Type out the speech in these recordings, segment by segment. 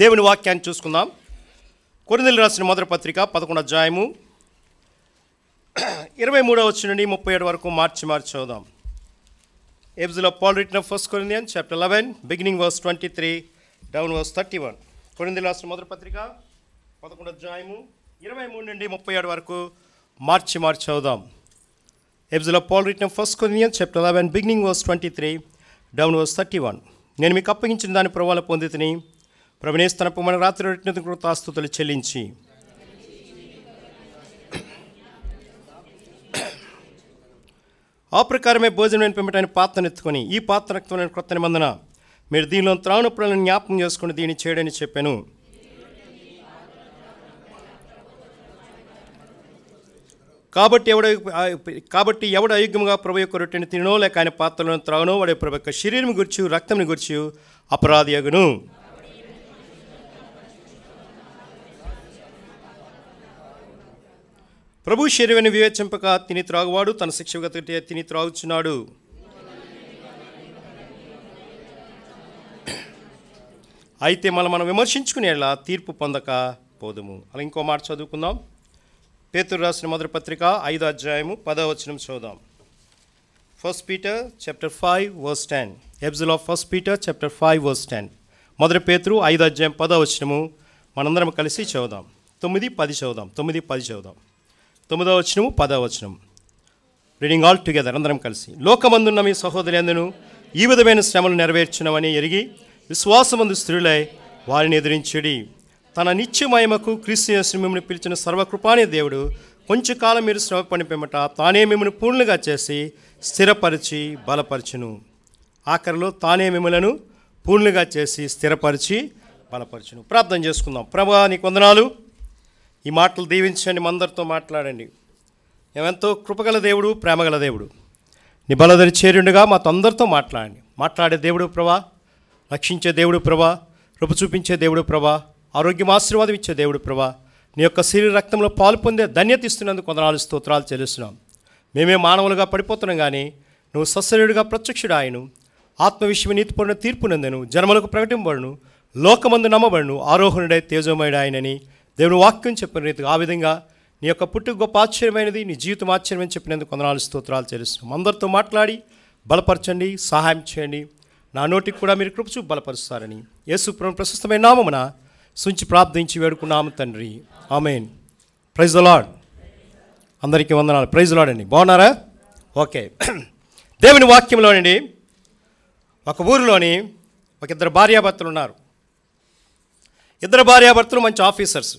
దేవుని వాక్యాన్ని చూసుకుందాం. కొరింథీయులకు రాసిన మొదటి పత్రిక 11వ అధ్యాయము 23వ వచనం నుండి 37 వరకు మార్చి చదువుదాం. Epistle of Paul written of 1 Corinthians chapter 11 beginning verse 23 down verse 31. కొరింథీయులకు రాసిన మొదటి పత్రిక 11వ అధ్యాయము 23 నుండి 37 వరకు మార్చి చదువుదాం. Epistle of Paul written of 1 Corinthians chapter 11 beginning verse 23 down verse 31. నేను మీకు అప్పగించిన దాని ప్రభువుల పొందితిని, ప్రభునేసు తన మన రాత్రి రొట్టెను కృతజ్ఞతాస్తుతులు చెల్లించి ఆ ప్రకారమే భోజనం పెంపటాన్ని పాత్రను ఎత్తుకొని, ఈ పాత్ర రక్తమైన క్రొత్త నిబంధన, మీరు దీనిలో త్రాగునప్పుడల్లా జ్ఞాపకం చేసుకుని దీన్ని చేయడని చెప్పాను. కాబట్టి ఎవడు అయోగ్యముగా ప్రభు యొక్క రొట్టెని తినో లేక ఆయన పాత్రలను త్రాగునో వాడి ప్రభు యొక్క శరీరం గురించి రక్తంని గురించి అపరాధి అగును. ప్రభు శరీరాన్ని వివేచింపక తిని త్రాగువాడు తన శిక్షగత తిని త్రాగుచున్నాడు. అయితే మనం విమర్శించుకునేలా తీర్పు పొందక పోదుము. అలా ఇంకో మాట చదువుకుందాం. పేతురు రాసిన మొదటి పత్రిక 5వ అధ్యాయము 10వ వచనం చదువుదాం. 1 Peter chapter 5 verse 10. Epistle of 1 Peter chapter 5 verse 10. మొదటి పేతురు 5వ అధ్యాయం 10వ వచనము మనందరం కలిసి చదువుదాం. 9-10 చదువుదాం. 9-10 చదువుదాం. 9వ వచనము 10వ వచనం. రీడింగ్ ఆల్ టుగెదర్ అందరం కలిసి. లోకమందున్న మీ సహోదరులందరూ ఈ విధమైన శ్రమలు నెరవేర్చునవని ఎరిగి విశ్వాసమందు స్త్రీలై వారిని ఎదిరించుడి. తన నిత్య మహిమకు క్రీస్తు యేసు మిమ్మల్ని పిలిచిన సర్వకృపాని దేవుడు కొంచెం కాలం మీరు శ్రమ పనిపెమ్మట తానే మిమ్మల్ని పూర్ణులుగా చేసి స్థిరపరిచి బలపరచును. ఆఖరిలో తానే మిమ్మలను పూర్ణులుగా చేసి స్థిరపరిచి బలపరచును. ప్రార్థన చేసుకుందాం. ప్రభువా నీకు వందనాలు. ఈ మాటలు దీవించండి, మందరితో మాట్లాడండి. మేమెంతో కృపగల దేవుడు, ప్రేమగల దేవుడు, నీ బలదరి చేరుండగా మాతో అందరితో మాట్లాడండి. మాట్లాడే దేవుడు ప్రభా, రక్షించే దేవుడు ప్రభా, రూపు చూపించే దేవుడు ప్రభా, ఆరోగ్యం ఆశీర్వాదం ఇచ్చే దేవుడు ప్రభా, నీ యొక్క శరీర రక్తంలో పాలు పొందే ధన్యత ఇస్తున్నందుకు వందనాలు స్తోత్రాలు చెల్లిస్తున్నాం. మేమే మానవులుగా పడిపోతున్నాం కానీ నువ్వు సశరీరుడిగా ప్రత్యక్షుడు ఆయను, ఆత్మ విషయం నీతిపడిన తీర్పునందెను, జన్మలకు ప్రకటింపబడును, లోకమందు నమ్మబడును, ఆరోహణుడై తేజోమయుడు ఆయనని దేవుని వాక్యం చెప్పిన రీతిగా ఆ విధంగా నీ యొక్క పుట్టుక గొప్ప ఆశ్చర్యమైనది, నీ జీవితం ఆశ్చర్యమని చెప్పినందుకు వందనాలు స్తోత్రాలు చెల్లిస్తున్నాం. అందరితో మాట్లాడి బలపరచండి, సహాయం చేయండి. నా నోటికి కూడా మీరు కృప చూపి బలపరుస్తారని యేసు ప్రభువు ప్రశస్తమైన నామమున సుంచి ప్రార్థించి వేడుకున్నాము తండ్రి, ఆమేన్. Praise the lord. అందరికీ వందనాలు. ప్రైజ్ ద లార్డ్ అండి. బాగున్నారా? ఓకే. దేవుని వాక్యంలోనండి ఒక ఊరిలోని ఒక ఇద్దరు భార్యాభర్తలు ఉన్నారు. ఇద్దరు భార్యాభర్తలు మంచి ఆఫీసర్స్.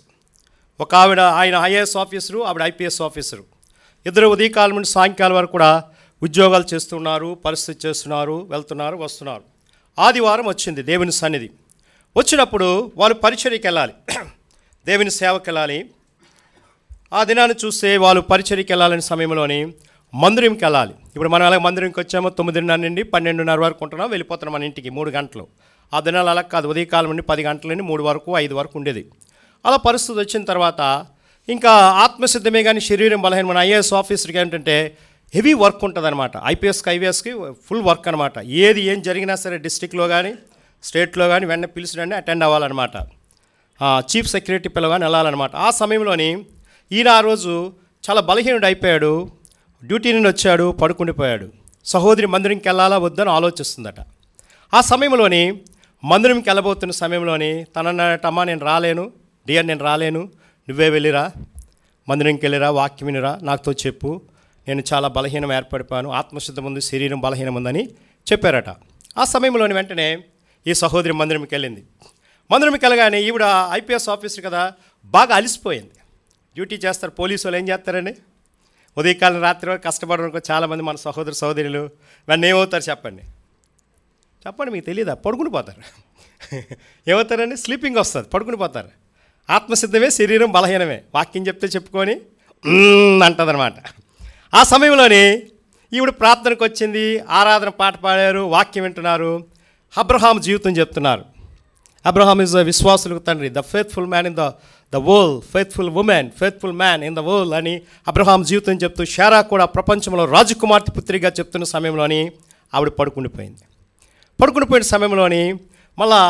ఒక ఆయన ఐఏఎస్ ఆఫీసరు, ఆవిడ ఐపీఎస్ ఆఫీసరు. ఇద్దరు ఉదయకాలం నుండి సాయంకాలం వరకు కూడా ఉద్యోగాలు చేస్తున్నారు, పరిస్థితి చేస్తున్నారు, వెళ్తున్నారు, వస్తున్నారు. ఆదివారం వచ్చింది దేవుని సన్నిధి. వచ్చినప్పుడు వాళ్ళు పరిచర్యకి వెళ్ళాలి, దేవుని సేవకి వెళ్ళాలి. ఆ దినాన్ని చూస్తే వాళ్ళు పరిచర్యకి వెళ్ళాలని సమయంలోని మందిరంకి వెళ్ళాలి. ఇప్పుడు మనం అలాగే మందిరంకి వచ్చామో 9:30 నుండి 12:30 వరకు ఉంటున్నాం, వెళ్ళిపోతున్నాం మన ఇంటికి 3 గంటలు. ఆ దినాలు అలా కాదు, ఉదయకాలం నుండి 10 గంటల నుండి 3 వరకు 5 వరకు ఉండేది. అలా పరిస్థితి వచ్చిన తర్వాత ఇంకా ఆత్మసిద్ధమే కానీ శరీరం బలహీన. మన ఐఏఎస్ ఆఫీసర్కి ఏంటంటే హెవీ వర్క్ ఉంటుంది అనమాట. ఐపీఎస్కి ఫుల్ వర్క్ అనమాట. ఏం జరిగినా సరే డిస్ట్రిక్ట్లో కానీ స్టేట్లో కానీ వెంటనే పిలిచినండి అటెండ్ అవ్వాలన్నమాట. చీఫ్ సెక్రటరీ పిలవగానే వెళ్ళాలన్నమాట. ఆ సమయంలోని ఈయన ఆ రోజు చాలా బలహీనుడు అయిపోయాడు. డ్యూటీ నుండి వచ్చాడు, పడుకుండిపోయాడు. సహోదరి మందిరంకి వెళ్ళాలా వద్దని ఆలోచిస్తుందట. ఆ సమయంలోని మందిరంకి వెళ్ళబోతున్న సమయంలోని తనన్నట, అమ్మ నేను రాలేను డియర్, నేను రాలేను, నువ్వే వెళ్ళిరా, మందిరంకి వెళ్ళిరా, వాక్యం వినిరా, నాతో చెప్పు, నేను చాలా బలహీనం ఏర్పడిపోయాను, ఆత్మశుద్ధం ఉంది, శరీరం బలహీనం ఉందని చెప్పారట. ఆ సమయంలోని వెంటనే ఈ సహోదరి మందిరంకి వెళ్ళింది. మందిరంకి వెళ్ళగానే ఈవిడ ఐపీఎస్ ఆఫీసర్ కదా, బాగా అలసిపోయింది. డ్యూటీ చేస్తారు, పోలీసు వాళ్ళు ఏం చేస్తారండి, ఉదయకాలం రాత్రి వరకు కష్టపడడానికి చాలామంది మన సహోదరులు వెంటనే ఏమవుతారు చెప్పండి, మీకు తెలియదా? పడుకుని పోతారు. ఏమవుతారండి? స్లీపింగ్ వస్తుంది, పడుకుని పోతారు. ఆత్మసిద్ధమే, శరీరం బలహీనమే. వాక్యం చెప్తే చెప్పుకొని అంటదనమాట. ఆ సమయంలోనే ఈవిడ ప్రార్థనకు వచ్చింది, ఆరాధన పాట పాడారు, వాక్యం వింటున్నారు, అబ్రహాం జీవితం చెప్తున్నారు. అబ్రహాం ఈజ్ ద విశ్వాసులకు తండ్రి, the faithful man in the world, faithful women, faithful man in the world అని అబ్రహాం జీవితం చెప్తూ శారా కూడా ప్రపంచంలో రాజకుమార్తె పుత్రిగా చెప్తున్న సమయంలోని ఆవిడ పడుకుండిపోయింది. పడుకుండిపోయిన సమయంలోని మళ్ళా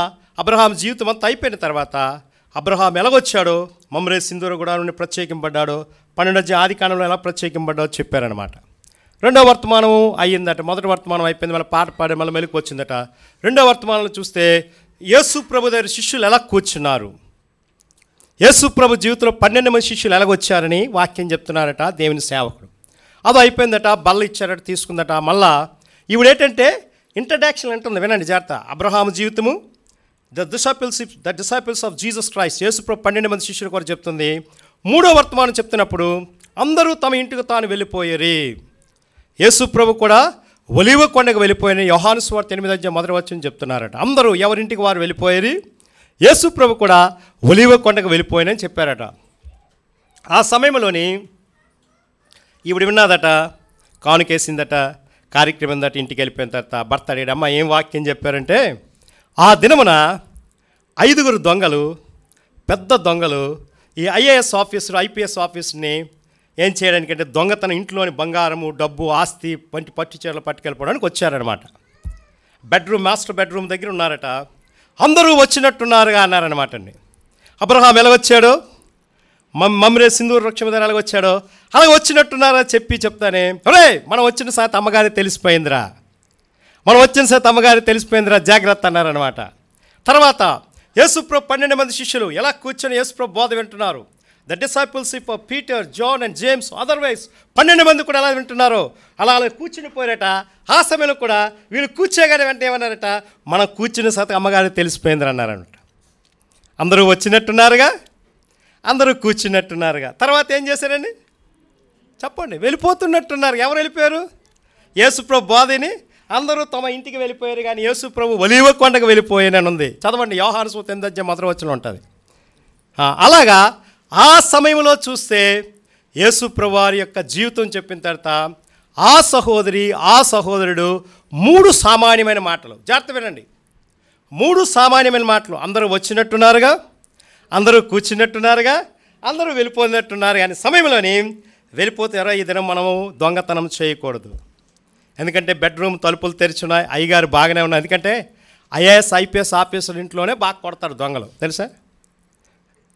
అబ్రహాం జీవితం అంతా అయిపోయిన తర్వాత అబ్రహాం ఎలాగొచ్చాడో, మమ్రే సింధూర గుడారం నుండి ప్రత్యేకింపడ్డాడో, 12 ఆదికాండంలో ఎలా ప్రత్యేకింపడ్డాడో చెప్పారనమాట. రెండో వర్తమానం అయ్యిందట. మొదటి వర్తమానం అయిపోయింది, మళ్ళీ పాట పాడి మళ్ళీ మెలకు వచ్చిందట. రెండో వర్తమానంలో చూస్తే యేసు ప్రభు దగ్గర శిష్యులు ఎలా కూర్చున్నారు, యేసు ప్రభు జీవితంలో 12 మంది శిష్యులు ఎలాగొచ్చారని వాక్యం చెప్తున్నారట దేవుని సేవకుడు. అది అయిపోయిందట, బల్ల ఇచ్చారట, తీసుకుందట. మళ్ళా ఇవిడేంటంటే ఇంట్రడక్షన్ అంటుంది, వినండి జాగ్రత్త. అబ్రహాము జీవితము, the disciples of Jesus Christ, Yesu ప్రభు 12 మంది శిష్యులు కూడా చెప్తుంది. మూడో వర్తమానం చెప్తున్నప్పుడు అందరూ తమ ఇంటికి తాను వెళ్ళిపోయారు. యేసు ప్రభు కూడా ఒలీవ కొండకు వెళ్ళిపోయిన యోహాను సువార్త 8 మొదటి వచనం చెప్తున్నారట. అందరూ ఎవరింటికి వారు వెళ్ళిపోయారు. యేసు ప్రభు కూడా ఒలీవ కొండకు వెళ్ళిపోయినని చెప్పారట. ఆ సమయంలోని ఈవిడ విన్నదట, కానుకేసిందట, కార్యక్రమం దట. ఇంటికి వెళ్ళిపోయిన తర్వాత భర్త అడిగాడు, అమ్మ ఏం వాక్యం చెప్పారంటే, ఆ దినమున 5 దొంగలు, పెద్ద దొంగలు ఈ ఐఏఎస్ ఆఫీసర్ ఐపీఎస్ ఆఫీసర్ని ఏం చేయడానికంటే దొంగతనం, ఇంట్లోని బంగారము, డబ్బు, ఆస్తి వంటి పట్టు చీరలు పట్టుకెళ్ళిపోవడానికి వచ్చారనమాట. మాస్టర్ బెడ్రూమ్ దగ్గర ఉన్నారట. అందరూ వచ్చినట్టున్నారుగా అన్నారనమాట అండి. అబ్రహాం ఎలా వచ్చాడో, మమ్రే సింధూర వృక్షం మీద ఎలాగ వచ్చాడో అలాగ వచ్చినట్టున్నారా చెప్తానే, ఒరే మనం వచ్చిన సాత్ అమ్మగారి తెలిసిపోయిందిరా, జాగ్రత్త అన్నారనమాట. తర్వాత యేసుప్రభు 12 మంది శిష్యులు ఎలా కూర్చొని యేసుప్రభు బోధ వింటున్నారు. The discipleship of Peter, John and James, otherwise 12 మంది కూడా ఎలా వింటున్నారో అలా కూర్చుని పోయారట. ఆ సమయంలో కూడా వీళ్ళు కూర్చోగానే వెంటనే ఏమన్నారట, మనం కూర్చుని సాత్ అమ్మగారి తెలిసిపోయిందిరా అన్నారనమాట. అందరూ వచ్చినట్టున్నారుగా, అందరూ కూర్చున్నట్టున్నారుగా. తర్వాత ఏం చేశారండి చెప్పండి, వెళ్ళిపోతున్నట్టున్నారు. ఎవరు వెళ్ళిపోయారు? యేసుప్రభు బోధని అందరూ తమ ఇంటికి వెళ్ళిపోయారు, కానీ యేసుప్రభు ఒలీవ కొండకు వెళ్ళిపోయానని ఉంది. చదవండి, యోహాను సువార్త 8 మొదటి వచనం ఉంటుంది. అలాగా ఆ సమయంలో చూస్తే యేసుప్రభు వారి యొక్క జీవితం చెప్పిన తర్వాత ఆ సహోదరి, ఆ సహోదరుడు 3 సామాన్యమైన మాటలు, జాగ్రత్త వినండి, 3 సామాన్యమైన మాటలు. అందరూ వచ్చినట్టున్నారుగా, అందరూ కూర్చున్నట్టున్నారుగా, అందరూ వెళ్ళిపోయినట్టున్నారు. కానీ సమయంలోని వెళ్ళిపోతే ఈ దినం మనము దొంగతనం చేయకూడదు. ఎందుకంటే బెడ్రూమ్ తలుపులు తెరిచున్నాయి, అయ్యగారు బాగానే ఉన్నాయి. ఎందుకంటే ఐఏఎస్ ఐపీఎస్ ఆఫీసర్ల ఇంట్లోనే బాగా కొడతారు దొంగలు, తెలుసా?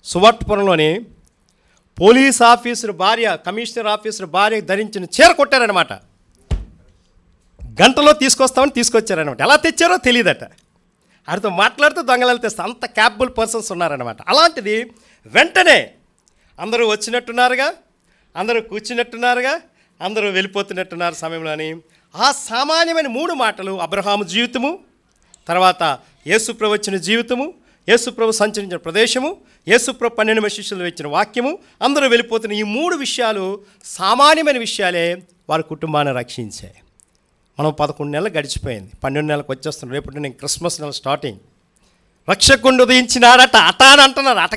సువర్టపురంలోని పోలీస్ ఆఫీసర్ భార్య, కమిషనర్ ఆఫీసర్ భార్య ధరించిన చీర కొట్టారనమాట. గంటలో తీసుకొస్తామని తీసుకొచ్చారనమాట. ఎలా తెచ్చారో తెలియదట. ఆడితో మాట్లాడుతూ దొంగలు తెస్తారు, అంత క్యాపబుల్ పర్సన్స్ ఉన్నారనమాట. అలాంటిది వెంటనే అందరూ వచ్చినట్టున్నారుగా, అందరూ కూర్చున్నట్టున్నారుగా, అందరూ వెళ్ళిపోతున్నట్టున్నారు సమయంలోని ఆ సామాన్యమైన 3 మాటలు, అబ్రహాము జీవితము, తర్వాత యేసుప్రభు వచ్చిన జీవితము, యేసుప్రభు సంచరించిన ప్రదేశము, యేసుప్రభు 12 మంది శిష్యులు ఇచ్చిన వాక్యము, అందరూ వెళ్ళిపోతున్న ఈ 3 విషయాలు సామాన్యమైన విషయాలే వారి కుటుంబాన్ని రక్షించాయి. మనం 11 నెలలు గడిచిపోయింది, 12 నెలలకు వచ్చేస్తున్నాం. రేపు నేను క్రిస్మస్ నెల స్టార్టింగ్. రక్షకుడు ఉదయించినాడట, అట అని అంటున్నారు. అట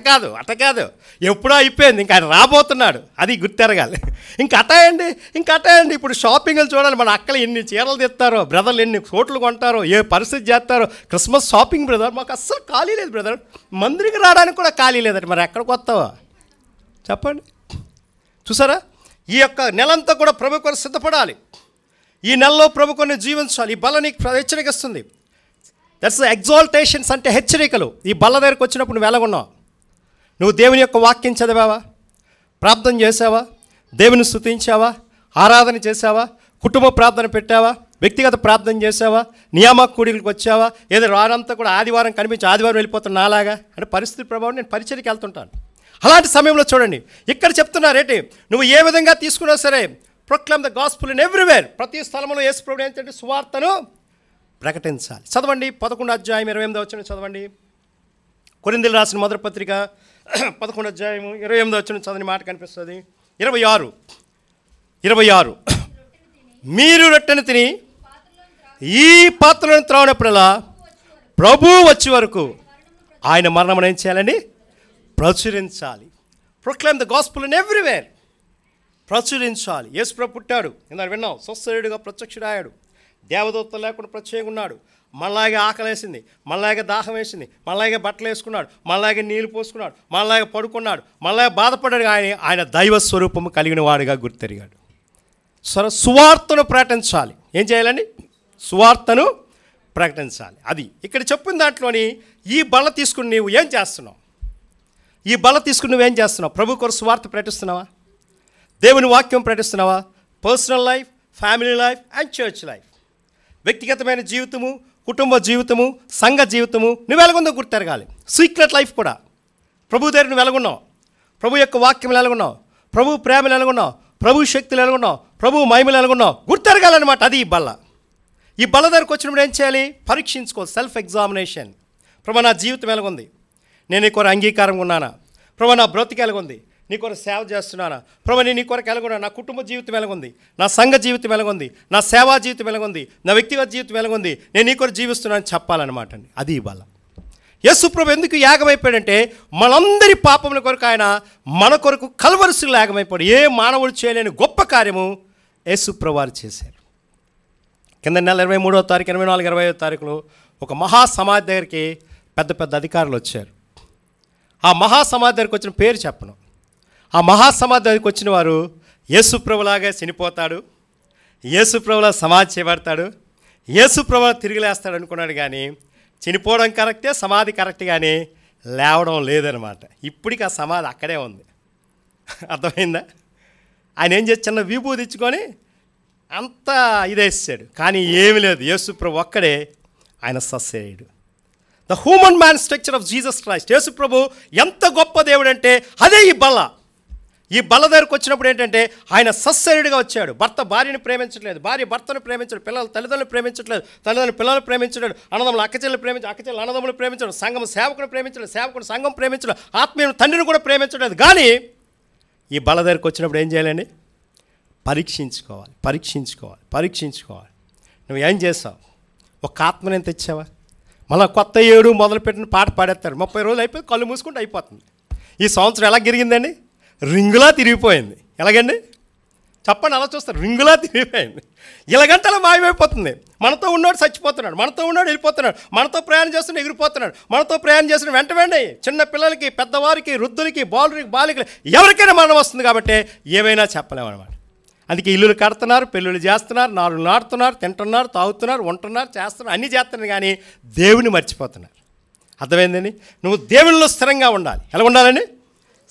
కాదు, ఎప్పుడో అయిపోయింది, ఇంకా ఆయన రాబోతున్నాడు, అది గుర్తెరగాలి. ఇంకా అటాయండి. ఇప్పుడు షాపింగ్లు చూడాలి, మన అక్కలు ఎన్ని చీరలు తెస్తారో, బ్రదర్లు ఎన్ని కోట్లు కొంటారో, ఏ పరిస్థితి చేస్తారో. క్రిస్మస్ షాపింగ్ బ్రదర్, మాకు అస్సలు ఖాళీ లేదు బ్రదర్, మందిరికి రావడానికి కూడా ఖాళీ లేదట. మరి ఎక్కడికి వస్తావా చెప్పండి? చూసారా, ఈ యొక్క నెలంతా కూడా ప్రభు కొరకు సిద్ధపడాలి. ఈ నెలలో ప్రభు కొన్ని జీవించాలి. ఈ బల నీకు హెచ్చరికస్తుంది. దట్స్ ఎగ్జాల్టేషన్స్ అంటే హెచ్చరికలు. ఈ బల్ల దగ్గరకు వచ్చినప్పుడు నువ్వు ఎలాగున్నావు? నువ్వు దేవుని యొక్క వాక్యం చదివావా? ప్రార్థన చేసావా? దేవుని స్తుతించావా? ఆరాధన చేసావా? కుటుంబ ప్రార్థన పెట్టావా? వ్యక్తిగత ప్రార్థన చేసావా? నియామక కూడికలకు వచ్చావా? ఏదో వారంతా కూడా ఆదివారం కనిపించి ఆదివారం వెళ్ళిపోతున్నా అలాగా అంటే పరిస్థితి ప్రభావం. నేను పరిచర్యకి వెళ్తుంటాను. అలాంటి సమయంలో చూడండి, ఇక్కడ చెప్తున్నారేంటి, నువ్వు ఏ విధంగా తీసుకున్నా సరే proclaim the gospel in everywhere. ప్రతి స్థలంలో యేసు ప్రభువు ఏంటంటే సువార్తను ప్రకటించాలి. చదవండి 11వ అధ్యాయం 28వ వచనం చదవండి. కొరింథీయులకు రాసిన మొదటి పత్రిక 11వ అధ్యాయం 28వ వచనం చదవని మాట కనిపిస్తుంది. 26 మీరు రొట్టెను తిని ఈ పాత్రలను త్రాగినప్పుడల్లా ప్రభువు వచ్చే వరకు ఆయన మరణం ఏం చేయాలండి? ప్రచురించాలి. Proclaim the gospel in everywhere. ప్రచురించాలి. యేసు ప్రభు పుట్టాడు, ఇందాక విన్నాం, స్వస్థయుడిగా ప్రత్యక్షుడాయాడు, దేవదూతలు లేకుండా ప్రత్యేకంగా ఉన్నాడు, మళ్ళాగే ఆకలేసింది, మళ్ళాగే దాహం వేసింది, మళ్ళాగే బట్టలు వేసుకున్నాడు, మళ్ళాగే నీళ్ళు పోసుకున్నాడు, మళ్ళాగే పడుకున్నాడు, మళ్ళాగే బాధపడ్డాడు. ఆయన దైవ స్వరూపము కలిగిన వాడిగా గుర్తెరిగాడు. సరే, సువార్తను ప్రకటించాలి. ఏం చేయాలండి? సువార్తను ప్రకటించాలి. అది ఇక్కడ చెప్పిన దాంట్లోని ఈ బల్ల తీసుకుని నీవు ఏం చేస్తున్నావు? ఈ బల్ల తీసుకుని నువ్వేం చేస్తున్నావు? ప్రభు కొరకు సువార్త ప్రకటిస్తున్నావా? దేవుని వాక్యం ప్రకటిస్తున్నావా? Personal life, family life and church life, వ్యక్తిగతమైన జీవితము, కుటుంబ జీవితము, సంఘ జీవితము నువ్వు ఎలాగుందో గుర్తెరగాలి. సీక్రెట్ లైఫ్ కూడా ప్రభు దగ్గర నువ్వు ఎలాగున్నావు? ప్రభు యొక్క వాక్యం ఎలాగున్నావు? ప్రభు ప్రేమలు ఎలాగున్నావు? ప్రభు శక్తులు ఎలాగున్నావు? ప్రభు మహిమలు ఎలాగున్నావు? గుర్తెరగాలన్నమాట. అది ఈ బల్ల. ఈ బల్ల దగ్గరకు వచ్చినప్పుడు ఏం చేయాలి? పరీక్షించుకోవాలి. Self examination. ప్రభు నా జీవితం ఎలాగుంది? నేను నీ కొరకు అంగీకారంగా ఉన్నానా? ప్రభు నా బ్రతికి ఎలాగుంది? నీ కొరకు సేవ చేస్తున్నానా? ప్రభు నేను నీ కొరకు ఎలాగున్నా? నా కుటుంబ జీవితం ఎలాగుంది? నా సంఘ జీవితం ఎలాగుంది? నా సేవా జీవితం ఎలాగుంది? నా వ్యక్తిగత జీవితం ఎలాగుంది? నేను నీ కొరకు జీవిస్తున్నానని చెప్పాలన్నమాట అండి. అది ఈ బల్ల. యేసు ప్రభు ఎందుకు యాగమైపోయాడంటే మనందరి పాపముల కొరకు ఆయన మన కొరకు కల్వరిశిలో యాగమైపోయాడు. ఏ మానవుడు చేయలేని గొప్ప కార్యము యేసు ప్రభు వారు చేశారు. కింద నెల 23వ తారీఖు, 24, 25వ తారీఖులో ఒక మహాసమాధి దగ్గరికి పెద్ద పెద్ద అధికారులు వచ్చారు. ఆ మహాసమాధి దగ్గరికి వచ్చిన పేరు చెప్పను. ఆ మహాసమాధి దగ్గరికి వచ్చిన వారు యేసు ప్రభులాగా చనిపోతాడు, యేసు ప్రభులా సమాధి చేయబడతాడు, యేసు ప్రభు తిరిగి లేస్తాడు అనుకున్నాడు. కానీ చనిపోవడం కరెక్టే, సమాధి కరెక్ట్, కానీ లేవడం లేదనమాట. ఇప్పటికి ఆ సమాధి అక్కడే ఉంది. అర్థమైందా? ఆయన ఏం చేసి చిన్న విభూది ఇచ్చుకొని అంతా ఇదేసాడు. కానీ ఏమీ లేదు. యేసు ప్రభు ఒక్కడే ఆయన సస్సేయుడు. The human man structure of Jesus Christ. Yesu ప్రభు ఎంత గొప్ప దేవుడు అంటే అదే ఈ బల్ల. ఈ బల్ల దగ్గరకు వచ్చినప్పుడు ఏంటంటే ఆయన సస్సేయుడిగా వచ్చాడు. భర్త భార్యని ప్రేమించట్లేదు, భార్య భర్తను ప్రేమించడు, పిల్లలు తల్లిదండ్రులు ప్రేమించట్లేదు, తల్లిదండ్రులు పిల్లలు ప్రేమించడు, అన్నదమ్ములు అక్కచెల్లు ప్రేమించడు, అక్కచెల్లు అన్నదమ్ములు ప్రేమించడు, సంఘం సేవకుని ప్రేమించడు, సేవకుని సంఘం ప్రేమించడు, ఆత్మీయ తండ్రిని కూడా ప్రేమించలేదు. కానీ ఈ బల్ల దగ్గరకు వచ్చినప్పుడు ఏం చేయాలండి? పరీక్షించుకోవాలి, పరీక్షించుకోవాలి, పరీక్షించుకోవాలి. నువ్వు ఏం చేస్తావు? ఒక ఆత్మని ఎంత తెచ్చావా? మళ్ళీ కొత్త ఏడు మొదలుపెట్టిన పాట పాడేస్తారు. 30 రోజులు అయిపోయి కళ్ళు మూసుకుంటూ అయిపోతుంది. ఈ సంవత్సరం ఎలా గిరిగిందండి? రింగులా తిరిగిపోయింది. ఎలాగండి చెప్పండి? అలా చూస్తారు. రింగులా తిరిగిపోయింది. ఇలాగంటే మాయమైపోతుంది. మనతో ఉన్నోడు చచ్చిపోతున్నాడు, మనతో ఉన్నోడు వెళ్ళిపోతున్నాడు, మనతో ప్రయాణం చేస్తున్న ఎగిరిపోతున్నాడు, మనతో ప్రయాణం చేస్తున్న వెంటనే చిన్న పిల్లలకి, పెద్దవారికి, వృద్ధులకి, బాలురికి, ఎవరికైనా మరణం వస్తుంది. కాబట్టి ఏమైనా చెప్పలేమన్నమాట. అందుకే ఇల్లులు కడుతున్నారు, పెళ్ళిళ్ళు చేస్తున్నారు, నాలుగు నాటుతున్నారు, తింటున్నారు, తాగుతున్నారు, ఉంటున్నారు, చేస్తున్నారు, అన్నీ చేస్తున్నారు. కానీ దేవుని మర్చిపోతున్నారు. అర్థమైందండి? నువ్వు దేవునిలో స్థిరంగా ఉండాలి. ఎలా ఉండాలండి?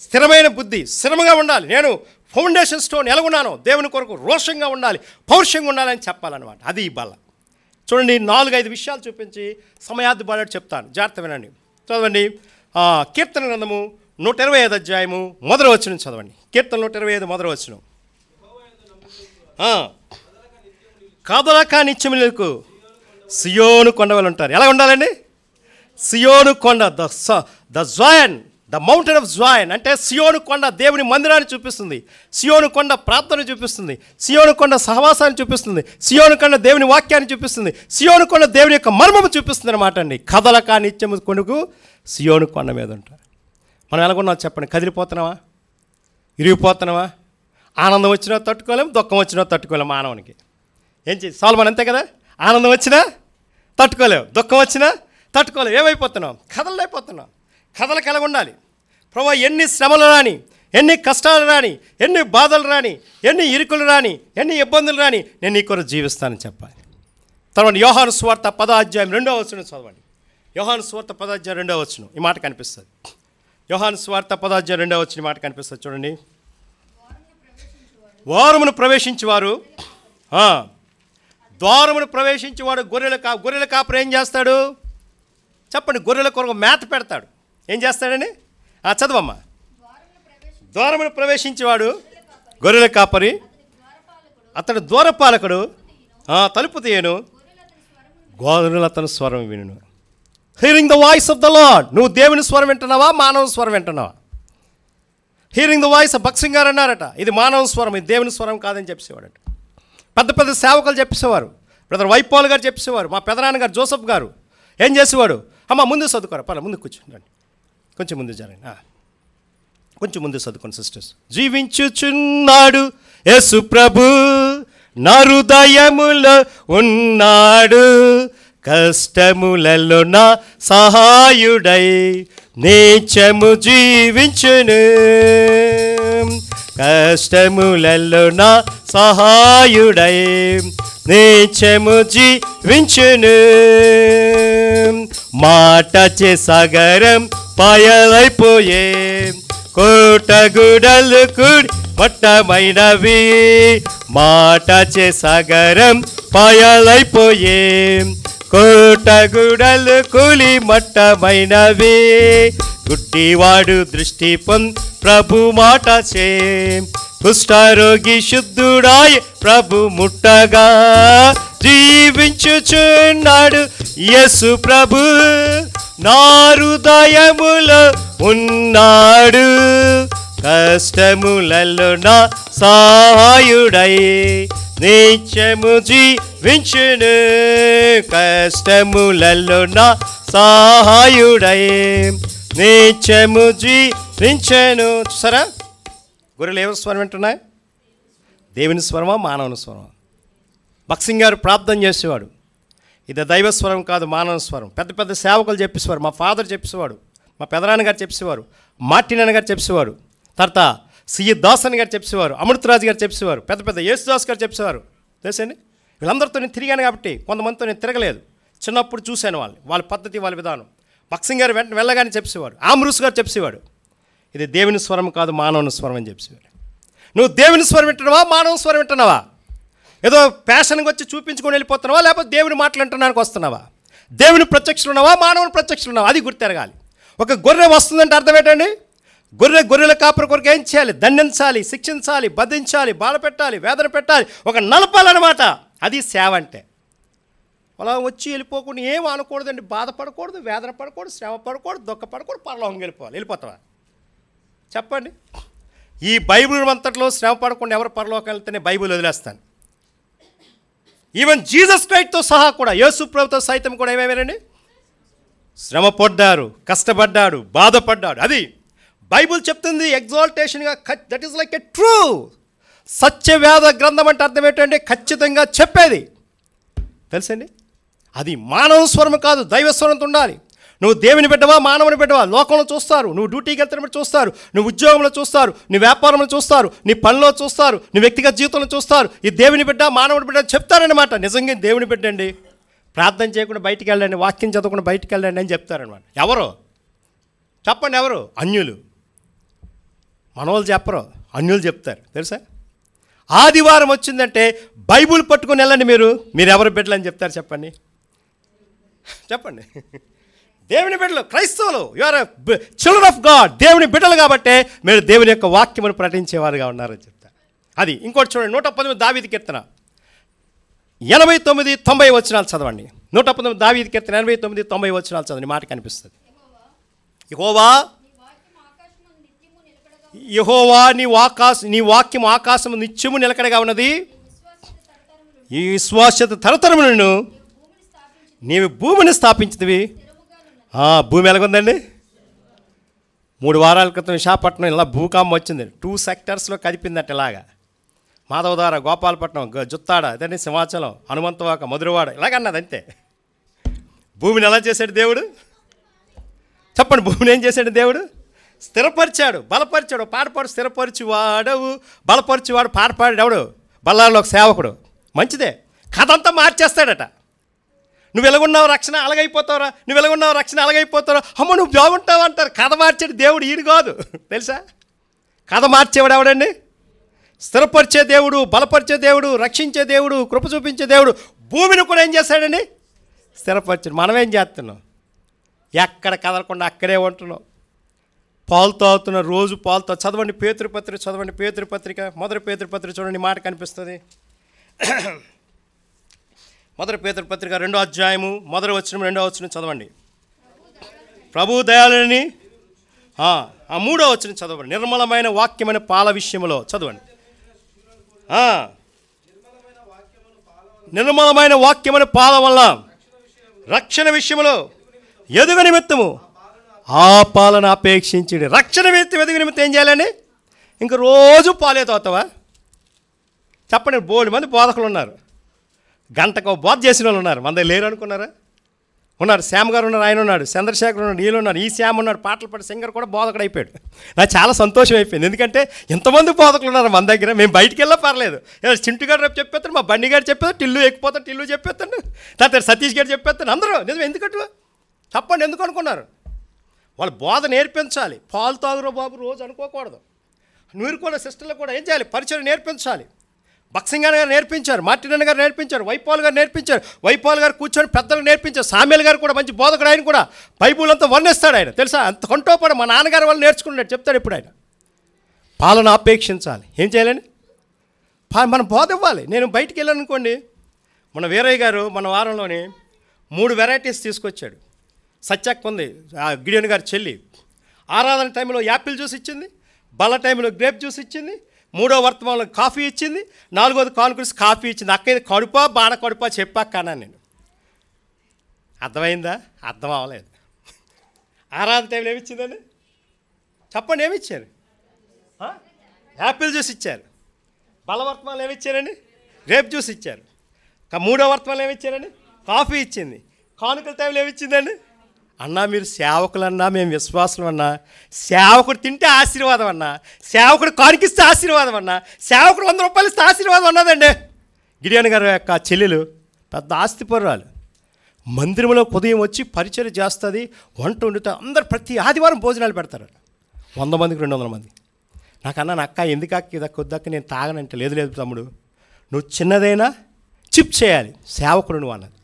స్థిరమైన బుద్ధి, స్థిరంగా ఉండాలి. నేను ఫౌండేషన్ స్టోన్ ఎలాగున్నానో దేవుని కొరకు రోషంగా ఉండాలి, పౌరుషంగా ఉండాలని చెప్పాలన్నమాట. అది ఈ బల్ల. చూడండి, 4-5 విషయాలు చూపించి సమయార్థి పడేట్టు చెప్తాను. జాగ్రత్త వినండి. చదవండి. కీర్తన గ్రంథము 125 అధ్యాయము మొదటి వచనం చదవండి. కీర్తన 125 మొదటి వచనం. కదలక నిత్యములకు సియోను కొండ వాళ్ళు ఉంటారు. ఎలా ఉండాలండి? సియోను కొండ, the Zion, the mountain of Zion అంటే సియోను కొండ దేవుని మందిరాన్ని చూపిస్తుంది, సియోను కొండ ప్రార్థన చూపిస్తుంది, సియోను కొండ సహవాసాన్ని చూపిస్తుంది, సియోను కొండ దేవుని వాక్యాన్ని చూపిస్తుంది, సియోను కొండ దేవుని యొక్క మర్మము చూపిస్తుంది అనమాట అండి. కదలక నిత్యము కొనుకు సియోను కొండ మీద ఉంటారు. మనం ఎలాగున్నాం చెప్పండి? కదిలిపోతున్నావా? ఇరిగిపోతున్నావా? ఆనందం వచ్చినా తట్టుకోలేం, దుఃఖం వచ్చినా తట్టుకోలేం. మానవునికి ఏం చేసి సాల్మన్ అంతే కదా. ఆనందం వచ్చినా తట్టుకోలేవు, దుఃఖం వచ్చినా తట్టుకోలేవు. ఏమైపోతున్నాం? కదలైపోతున్నాం. కథలకు ఎలా ఉండాలి? ప్రభు ఎన్ని శ్రమలు రాని, ఎన్ని కష్టాలు రాని, ఎన్ని బాధలు రాని, ఎన్ని ఇరుకులు రాని, ఎన్ని ఇబ్బందులు రాని, నేను నీ కొరకు జీవిస్తానని చెప్పాలి. తర్వాత యోహాను సువార్త 10వ అధ్యాయం 2వ వచనం చదవండి. యోహాను సువార్త 10వ అధ్యాయం 2వ వచనం ఈ మాట కనిపిస్తుంది. యోహాను సువార్త 10వ అధ్యాయం 2వ వచనం ఈ మాట కనిపిస్తుంది. చూడండి. ద్వారమును ప్రవేశించేవారు, ద్వారమును ప్రవేశించేవాడు గొర్రెల కాపరి ఏం చేస్తాడు చెప్పండి? గొర్రెల కొరకు మేత పెడతాడు. ఏం చేస్తాడని చదవమ్మా. ద్వారమును ప్రవేశించేవాడు గొర్రెల కాపరి, అతడు ద్వారపాలకుడు, తలుపు తీయను, గొర్రెలు అతని స్వరం వినును. Hearing the voice of the Lord. నువ్వు దేవుని స్వరం వింటున్నావా, మానవ స్వరం వింటున్నావా? Hearing the voice Bakht Singh గారు అన్నారట, ఇది మానవ స్వరం, ఇది దేవుని స్వరం కాదని చెప్పేవాడట. పెద్ద పెద్ద సేవకులు చెప్పేసేవారు. బ్రదర్ వైపాల్ గారు చెప్పేసేవారు. మా పెదనాన్నగారు జోసఫ్ గారు ఏం చేసేవాడు? అమ్మ ముందు చదువుకోరా, పర్లేదు ముందు కూర్చోండి, కొంచెం ముందు జరగండి, కొంచెం ముందు చదువుకోండి సిస్టర్స్. జీవించుచున్నాడు యేసు ప్రభు, నా హృదయములో ఉన్నాడు, కష్టములలో నా సహాయుడై నిత్యము జీవించును. కష్టములలో నా సహాయుడై నిత్యము జీవించును. మాట చే సాగరం పాయలైపోయే కోటగుడలు కూడి మట్టమైనవి. మాట చే సాగరం పాయలైపోయే కోటగుడలు కూలి మట్టమైనవి. గుడ్డివాడు దృష్టి ప్రభు మాట చే కుష్ఠరోగి శుద్ధుడాయ ప్రభు ముట్టగా జీవించుచున్నాడు యేసు ప్రభు నా హృదయములో ఉన్నాడు. కష్టములలో నా సహాయుడై నిత్యము జీవించును. కష్టములలో నా సహాయుడై నిత్యము జీవించును. చూసారా, గొర్రెలు ఎవరి స్వరం వింటున్నాయి? దేవుని స్వరమా మానవుని స్వరమా? భక్సింగ్ గారు ప్రార్థన చేసేవాడు, ఇది దైవ స్వరం కాదు మానవ స్వరం. పెద్ద పెద్ద సేవకులు చెప్పేసేవారు, మా ఫాదర్ చెప్పేసేవాడు, మా పెదనాన్న గారు చెప్పేసేవారు, మార్టినాన్న గారు చెప్పేసేవారు, తర్వాత సిఈ దాసన్ గారు చెప్పేసేవారు, అమృతరాజు గారు చెప్పేసేవారు, పెద్ద పెద్ద యేసుదాస్ గారు చెప్పేసేవారు. తెలుసండి, వీళ్ళందరితో నేను తిరిగాను కాబట్టి, కొంతమందితో నేను తిరగలేదు. చిన్నప్పుడు చూశాను వాళ్ళ పద్ధతి, వాళ్ళ విధానం. భక్సింగ్ గారు వెంటనే వెళ్ళగానే చెప్పేసేవాడు, ఆమ్రూస్ గారు చెప్పేసేవాడు, ఇది దేవుని స్వరం కాదు మానవుని స్వరం అని చెప్పేసేవాడు. నువ్వు దేవుని స్వరం వింటున్నావా మానవ స్వరం వింటున్నావా? ఏదో ప్యాషన్కి వచ్చి చూపించుకొని వెళ్ళిపోతున్నావా, లేకపోతే దేవుని మాటలు వింటున్నానికి వస్తున్నావా? దేవుని ప్రత్యక్షలు ఉన్నావా మానవుని ప్రత్యక్షలు ఉన్నావా? అది గుర్తెరగాలి. ఒక గొర్రె వస్తుందంటే అర్థం ఏంటండి? గొర్రెల కాపుర కొరకు ఏం చేయాలి? దండించాలి, శిక్షించాలి, బధించాలి, బాధ పెట్టాలి, వేదన పెట్టాలి, ఒక నలపాలన్నమాట. అది సేవ అంటే. అలా వచ్చి వెళ్ళిపోకుండా ఏం అనకూడదండి, బాధపడకూడదు, వేదన పడకూడదు, శ్రమ పడకూడదు, దుఃఖపడకూడదు, పరలోకం వెళ్ళిపోతావా? చెప్పండి. ఈ బైబిల్ అంతట్లో శ్రమ పడకుండా ఎవరు పరలోకం వెళ్తేనే బైబిల్ వదిలేస్తాను. ఈవెన్ జీసస్ క్రైస్ట్తో సహా కూడా, యేసు ప్రభుతో సైతం కూడా ఏమేమారండి? శ్రమ పడ్డారు, కష్టపడ్డాడు, బాధపడ్డాడు. అది బైబిల్ చెప్తుంది ఎగ్జాల్టేషన్గా. That is like a true సత్యవేద గ్రంథం అంటే అర్థం ఏంటంటే ఖచ్చితంగా చెప్పేది. తెలుసండి, అది మానవ స్వరం కాదు, దైవ స్వరంతో ఉండాలి. నువ్వు దేవుని బిడ్డవా మానవుని బిడ్డవా? లోకంలో చూస్తారు, నువ్వు డ్యూటీకి వెళ్తున్నప్పుడు చూస్తారు, నువ్వు ఉద్యోగంలో చూస్తారు, నీ వ్యాపారంలో చూస్తారు, నీ పనిలో చూస్తారు, నీ వ్యక్తిగత జీవితంలో చూస్తారు. ఈ దేవుని బిడ్డ మానవుని బిడ్డ చెప్తారనమాట. నిజంగా దేవుని బిడ్డ అండి, ప్రార్థన చేయకుండా బయటికి వెళ్ళండి, వాక్యం చదవకుండా బయటికి వెళ్ళండి అని చెప్తారనమాట. ఎవరు చెప్పండి? ఎవరు? అన్యులు. మనవాళ్ళు చెప్పరు, అన్యులు చెప్తారు. తెలుసా? ఆదివారం వచ్చిందంటే బైబుల్ పట్టుకొని వెళ్ళండి, మీరు ఎవరు బిడ్డలు అని చెప్తారు? చెప్పండి. దేవుని బిడ్డలు, క్రైస్తవులు, you are children of God, దేవుని బిడ్డలు కాబట్టే మీరు దేవుని యొక్క వాక్యమును ప్రకటించేవారుగా ఉన్నారని చెప్తారు. అది ఇంకోటి చూడండి, 119 దావీదు కీర్తన 89, 90 వచనాలు చదవండి. 119 దావీదు కీర్తన 89, 90 వచనాలు చదవండి. మాట కనిపిస్తుంది. యెహోవా నీ వాక్యం ఆకాశము నిత్యము నిలకడగా ఉన్నది, ఈ విశ్వాస్యత తరతరములను నీవు భూమిని స్థాపించినవి. భూమి ఎలాగుందండి? 3 వారాల క్రితం విశాఖపట్నం ఇలా భూకంపం వచ్చింది. 2 సెక్టర్స్లో కదిపిందట. ఇలాగా మాధవధార, గోపాలపట్నం, జుత్తాడ, అదే సింహాచలం, హనుమంతవాక, మధురవాడ ఇలాగన్నది. అంతే. భూమిని ఎలా చేశాడు దేవుడు? చెప్పండి. భూమిని ఏం చేశాడు దేవుడు? స్థిరపరిచాడు, బలపరిచాడు. పాడపాడు స్థిరపరిచివాడవు, బలపరిచివాడు. పాడపాడు ఎవడు? బల్లారిలో ఒక సేవకుడు. మంచిదే. కథ అంతా మార్చేస్తాడట. నువ్వు ఎలాగున్నావు రక్షణ అలాగైపోతావురా, నువ్వు ఎలాగున్నావు రక్షణ అలాగైపోతావురా, అమ్మ నువ్వు బాగుంటావు అంటారు. కథ మార్చాడు దేవుడు, ఈడు కాదు. తెలుసా? కథ మార్చేవాడు ఎవడండి? స్థిరపరిచే దేవుడు, బలపరిచే దేవుడు, రక్షించే దేవుడు, కృప చూపించే దేవుడు. భూమిని కూడా ఏం చేశాడండి? స్థిరపరిచాడు. మనం ఏం చేస్తున్నాం? ఎక్కడ కదలకుండా అక్కడే ఉంటున్నాం. పాలు తాగుతున్న, రోజు పాలు చదవండి. పేతురుపత్రిక చదవండి. పేతురుపత్రిక, మొదటి పేతురుపత్రిక చూడండి, మాట కనిపిస్తుంది. మొదటి పేతురుపత్రిక 2వ అధ్యాయము 1వ వచనం 2వ వచనం చదవండి. ప్రభు దయాళుని 3వ వచనం చదవండి. నిర్మలమైన వాక్యమైన పాల విషయంలో చదవండి. నిర్మలమైన వాక్యమైన పాల వల్ల రక్షణ విషయంలో ఎదుగు నిమిత్తము ఆ పాలను అపేక్షించండి. రక్షణ ఎదుగు నిమిత్తం ఏం చేయాలండి? ఇంక రోజు పాలే తాగుతావా? చెప్పండి. బోల్డ్ మంది బోధకులు ఉన్నారు, గంటకు బోధ చేసిన వాళ్ళు ఉన్నారు. మన దగ్గర లేరు అనుకున్నారా? ఉన్నారు, శ్యామ్ గారు ఉన్నారు, ఆయన ఉన్నాడు, చంద్రశేఖర్ ఉన్నాడు, వీళ్ళు ఉన్నారు, ఈ శ్యామ్ ఉన్నాడు, పాటలు పాడే సింగర్ కూడా బోధకుడు అయిపోయాడు. నాకు చాలా సంతోషం అయిపోయింది, ఎందుకంటే ఎంతమంది బోధకులు ఉన్నారు మన దగ్గర. మేము బయటికి వెళ్ళా పర్లేదు, చింటు గారు రేపు చెప్పేస్తాడు, మా బండి గారు చెప్పేస్తాడు, టిల్లు ఎక్కిపోతాడు, టిల్లు చెప్పేస్తాడు, తర్వాత సతీష్ గారు చెప్పేస్తాడు, అందరూ నిజం. ఎందుకంటే చెప్పండి, ఎందుకు అనుకున్నారు? వాళ్ళు బోధ నేర్పించాలి. పాలు తాగురో బాబు రోజు అనుకోకూడదు. నూరుకున్న సిస్టర్లు కూడా ఏం చేయాలి? పరిచయం నేర్పించాలి. బక్సింగ్ గారు నేర్పించారు, మార్టిన్ గారు నేర్పించారు, వైపాల్ గారు నేర్పించారు, వైపాల్ గారు కూర్చొని పెద్దలు నేర్పించారు, సామ్యుల్ గారు కూడా మంచి బోధకుడు, ఆయన కూడా బైబుల్ అంతా వర్ణిస్తాడు ఆయన, తెలుసా? అంత కొంటోపాడు మా నాన్నగారు వాళ్ళు నేర్చుకున్నాడు, చెప్తాడు ఇప్పుడు ఆయన. పాలన ఆపేక్షించాలి. ఏం చేయాలని? మనం బోధ ఇవ్వాలి. నేను బయటికి వెళ్ళాను అనుకోండి, మన వీరయ్య గారు మన వారంలోని 3 వెరైటీస్ తీసుకొచ్చాడు. సత్యాక్ ఉంది, గిడియన్ గారి చెల్లి, ఆరాధన టైంలో యాపిల్ జ్యూస్ ఇచ్చింది, బల్ల టైంలో గ్రేప్ జ్యూస్ ఇచ్చింది, 3వ వర్తమానంలో కాఫీ ఇచ్చింది, 4వది కాన్ఫరెన్స్ కాఫీ ఇచ్చింది. అక్కది కడుపా బాణ కడుపా చెప్పాకన్నాను నేను. అర్థమైందా? అర్థం అవ్వలేదు. ఆరాధన టైంలో ఏమి ఇచ్చిందండి చెప్పండి? ఏమి ఇచ్చారు? యాపిల్ జ్యూస్ ఇచ్చారు. బల వర్తమానంలో ఏమి ఇచ్చారండి? గ్రేప్ జ్యూస్ ఇచ్చారు. 3వ వర్తమానంలో ఏమి ఇచ్చారండి? కాఫీ ఇచ్చింది. కానుకల టైంలో ఏమి ఇచ్చిందండి? అన్నా మీరు సేవకులన్నా, మేము విశ్వాసం అన్నా, సేవకుడు తింటే ఆశీర్వాదం అన్నా, సేవకుడు కానుకిస్తే ఆశీర్వాదం అన్నా, సేవకుడు 100 రూపాయలు ఇస్తే ఆశీర్వాదం ఉన్నదండి. గిడియన్ గారి యొక్క చెల్లెలు పెద్ద ఆస్తిపరురాలు, మందిరంలో ఉదయం వచ్చి పరిచయం చేస్తుంది, వంట వండుతా, అందరు ప్రతి ఆదివారం భోజనాలు పెడతారు. 100 మందికి 200 మంది. నాకు అన్నాను, అక్క ఎందుకు అక్క ఇది కొద్దక్క నేను తాగనంటే, లేదు లేదు తమ్ముడు, నువ్వు చిన్నదైనా చిప్ చేయాలి, సేవకుడు నువ్వు అన్నది.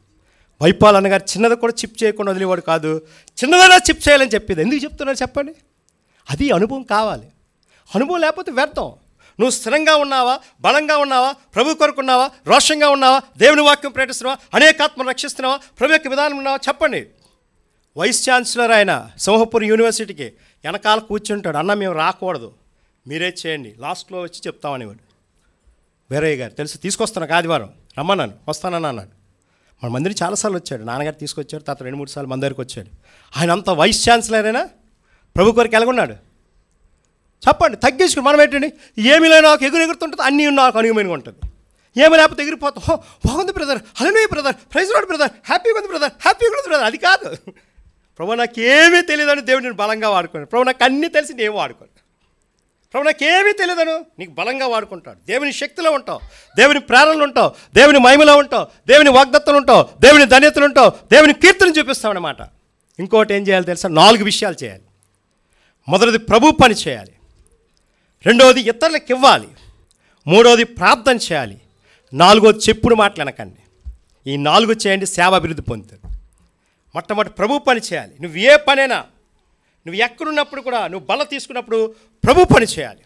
వైపాల్ అన్నగారు చిన్నది కూడా చిప్ చేయకుండా వదిలేవాడు కాదు, చిన్నదైనా చిప్ చేయాలని చెప్పేది. ఎందుకు చెప్తున్నారు చెప్పండి? అది అనుభవం కావాలి. అనుభవం లేకపోతే వ్యర్థం. నువ్వు స్థిరంగా ఉన్నావా, బలంగా ఉన్నావా, ప్రభు కొరకు ఉన్నావా, రోషంగా ఉన్నావా, దేవుని వాక్యం ప్రకటిస్తున్నావా, అనేకాత్మను రక్షిస్తున్నావా, ప్రభు యొక్క విధానం ఉన్నావా చెప్పండి. వైస్ ఛాన్సలర్ ఆయన సింహపురి యూనివర్సిటీకి వెనకాల కూర్చుంటాడు, అన్న మేము రాకూడదు, మీరే చేయండి, లాస్ట్లో వచ్చి చెప్తామనేవాడు. వీరయ్య గారు తెలుసు, తీసుకొస్తాను ఆదివారం రమ్మన్నాను, వస్తానని అన్నాడు. మన మందిని చాలాసార్లు వచ్చాడు, నాన్నగారు తీసుకొచ్చారు, తర్వాత 2-3 సార్లు మన దగ్గరికి వచ్చాడు. ఆయన అంత వైస్ ఛాన్సలర్ అయినా ప్రభు కొరకు ఎలాగున్నాడు చెప్పండి? తగ్గించుకుని మనం ఏంటండి, ఏమి లేని నాకు ఎగురుతుంటుంది, అన్నీ నాకు అనుగుణంగా ఉంటుంది, ఏమి లేకపోతే ఎగిరిపోతాం, బాగుంది బ్రదర్, హల్లెలూయా బ్రదర్, ప్రైజ్ లార్డ్ బ్రదర్, హ్యాపీగా ఉంది బ్రదర్, హ్యాపీగా ఉంది బ్రదర్. అది కాదు. ప్రభు నాకేమీ తెలియదని దేవుడు నేను బలంగా వాడుకోను, ప్రభు నాకు అన్నీ తెలిసి నేను వాడుకోను, ప్రభు నాకేమీ తెలియదను నీకు బలంగా వాడుకుంటాడు. దేవుని శక్తిలో ఉంటావు, దేవుని ప్రేరణలు ఉంటావు, దేవుని మహిమలో ఉంటావు, దేవుని వాగ్దత్తలు ఉంటావు, దేవుని ధన్యతలు ఉంటావు, దేవుని కీర్తన చూపిస్తావు అన్నమాట. ఇంకోటి ఏం చేయాలి తెలుసా? 4 విషయాలు చేయాలి. మొదటిది ప్రభు పని చేయాలి, 2వది ఇతరులకు ఇవ్వాలి, 3వది ప్రార్థన చేయాలి, 4వది చెప్పుడు మాటలు అనకండి. ఈ 4 చేయండి, సేవ అభివృద్ధి పొందుతుంది. మొట్టమొదటి ప్రభు పని చేయాలి. నువ్వు ఏ పనైనా, నువ్వు ఎక్కడున్నప్పుడు కూడా నువ్వు బల తీసుకున్నప్పుడు ప్రభు పని చేయాలి.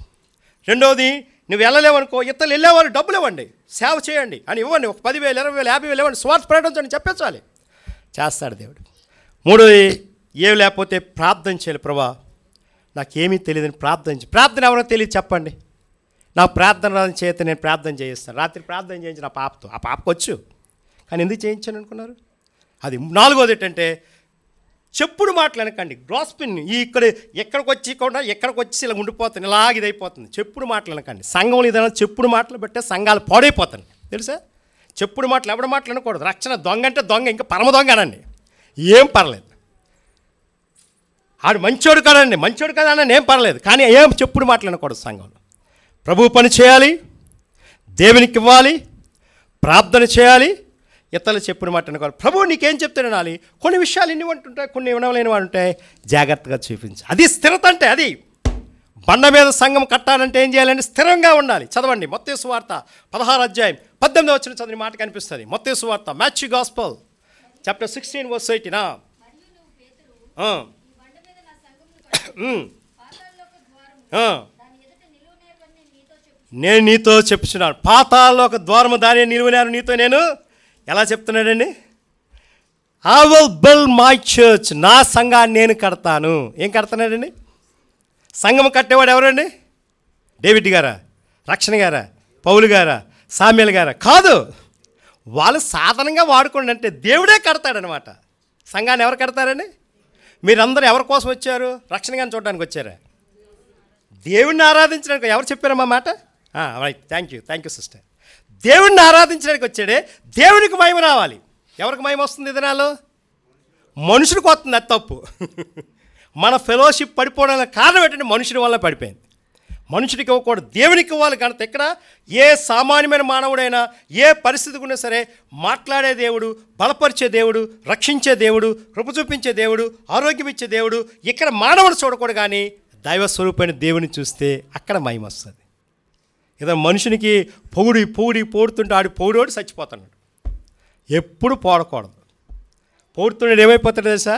2వది నువ్వు వెళ్ళలేవనుకో, ఇతరులు వెళ్ళేవాళ్ళు డబ్బులు ఇవ్వండి, సేవ చేయండి అని ఇవ్వండి, ఒక 10,000, 20,000, 50,000 ఇవ్వండి, స్వార్థ ప్రకటించండి, చెప్పించాలి, చేస్తాడు దేవుడు. 3వది ఏమి లేకపోతే ప్రార్థన చేయాలి. ప్రభా నాకేమీ తెలియదని ప్రార్థన ఎవరో తెలియదు చెప్పండి, నా ప్రార్థన చేత నేను ప్రార్థన చేయిస్తాను. రాత్రి ప్రార్థన చేయించి నా పాపతో, ఆ పాపకు వచ్చు కానీ ఎందుకు చేయించాను అనుకున్నారు? అది 4వది ఏంటంటే చెప్పుడు మాటలు అనకండి. గ్రాస్పిన్ ఎక్కడికి వచ్చి ఇలా ఉండిపోతుంది, ఇలాగ ఇదైపోతుంది. చెప్పుడు మాటలు అనకండి. సంఘంలో ఏదైనా చెప్పుడు మాటలు పెట్టే సంఘాలు పాడైపోతాయి తెలుసా? చెప్పుడు మాటలు ఎవడ మాటలు అనకూడదు. రక్షణ దొంగ అంటే దొంగ, ఇంకా పరమ దొంగ అనండి, ఏం పర్లేదు. ఆడు మంచోడు కాదండి, మంచోడు కదా అనండి, ఏం పర్లేదు, కానీ ఏం చెప్పుడు మాటలు అనకూడదు. సంఘంలో ప్రభు పని చేయాలి, దేవునికి ఇవ్వాలి, ప్రార్థన చేయాలి, ఇతరులు చెప్పిన మాట అనుకోవాలి. ప్రభువు నీకేం చెప్తాడు అనాలి. కొన్ని విషయాలు ఇన్ని ఉంటుంటాయి, కొన్ని వినలేని వాడు ఉంటాయి, జాగ్రత్తగా చూపించి. అది స్థిరత అంటే. అది బండ మీద సంఘం కట్టాలంటే ఏం చేయాలంటే స్థిరంగా ఉండాలి. చదవండి మత్తయి సువార్త 16వ అధ్యాయం 18వ వచనం చదివిన మాట కనిపిస్తుంది. మత్తయి సువార్త, మాథ్యూ గాస్పెల్ చాప్టర్ 16 verse 18. నేను నీతో చెప్పుచున్నాను, పాతాళలోక ద్వారము దాని నిలువనారు నీతో నేను. ఎలా చెప్తున్నాడండి? I will build my church, నా సంఘాన్ని నేను కడతాను. ఏం కడతానండి? సంఘం కట్టేవాడు ఎవరండి? డేవిడ్ గారా, రక్షణ గారా, పౌలు గారా, సామ్యుల్ గారా? కాదు, వాళ్ళు సాధనంగా వాడుకోండి అంటే దేవుడే కడతాడనమాట. సంఘాన్ని ఎవరు కడతారండి? మీరందరూ ఎవరి కోసం వచ్చారు? రక్షణ గారిని చూడడానికి వచ్చారా? దేవుడిని ఆరాధించడానికి. ఎవరు చెప్పారమ్మా మాట? Right, thank you sister. దేవుడిని ఆరాధించడానికి వచ్చాడే, దేవునికి మహిమ రావాలి. ఎవరికి మహిమ వస్తుంది దినాల్లో? మనుషుడికి వస్తుంది అది తప్పు. మన ఫెలోషిప్ పడిపోవడానికి కారణం ఏంటంటే మనుషుడి వల్ల పడిపోయింది. మనుషుడికి ఇవ్వకూడదు, దేవునికి ఇవ్వాలి. కనుక ఇక్కడ ఏ సామాన్యమైన మానవుడైనా ఏ పరిస్థితికి ఉన్నా సరే మాట్లాడే దేవుడు, బలపరిచే దేవుడు, రక్షించే దేవుడు, కృప చూపించే దేవుడు, ఆరోగ్యం ఇచ్చే దేవుడు. ఇక్కడ మానవుడు చూడకూడదు, కానీ దైవ స్వరూపమైన దేవుని చూస్తే అక్కడ మహిమ వస్తుంది. ఏదో మనుషునికి పొగుడుతుంటే ఆడి పొగుడోడు చచ్చిపోతున్నాడు. ఎప్పుడు పోడకూడదు. పొగుడుతున్నాడు ఏమైపోతాడు తెలుసా?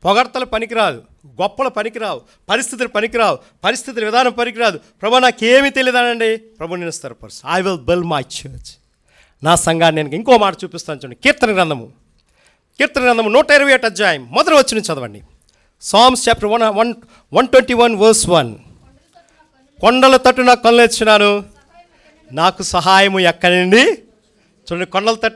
పొగడ్తలు పనికిరాదు, గొప్పలు పనికిరావు, పరిస్థితులు పనికిరావు, పరిస్థితుల విధానం పనికిరాదు. ప్రభు నాకేమీ తెలియదానండి, ప్రభు నేను స్థిరపరుచు. I will build my church. నా సంఘాన్ని నేను ఇంకో మాట చూపిస్తాను చూడండి. కీర్తన గ్రంథము 128 అధ్యాయం మొదటి వచనం చదవండి. Psalms chapter 121 verse 1. కొండల తట్టు నాకు కళ్ళెచ్చినాను, నాకు సహాయము ఎక్కడి నుండి? చూడండి, కొండల తట్టు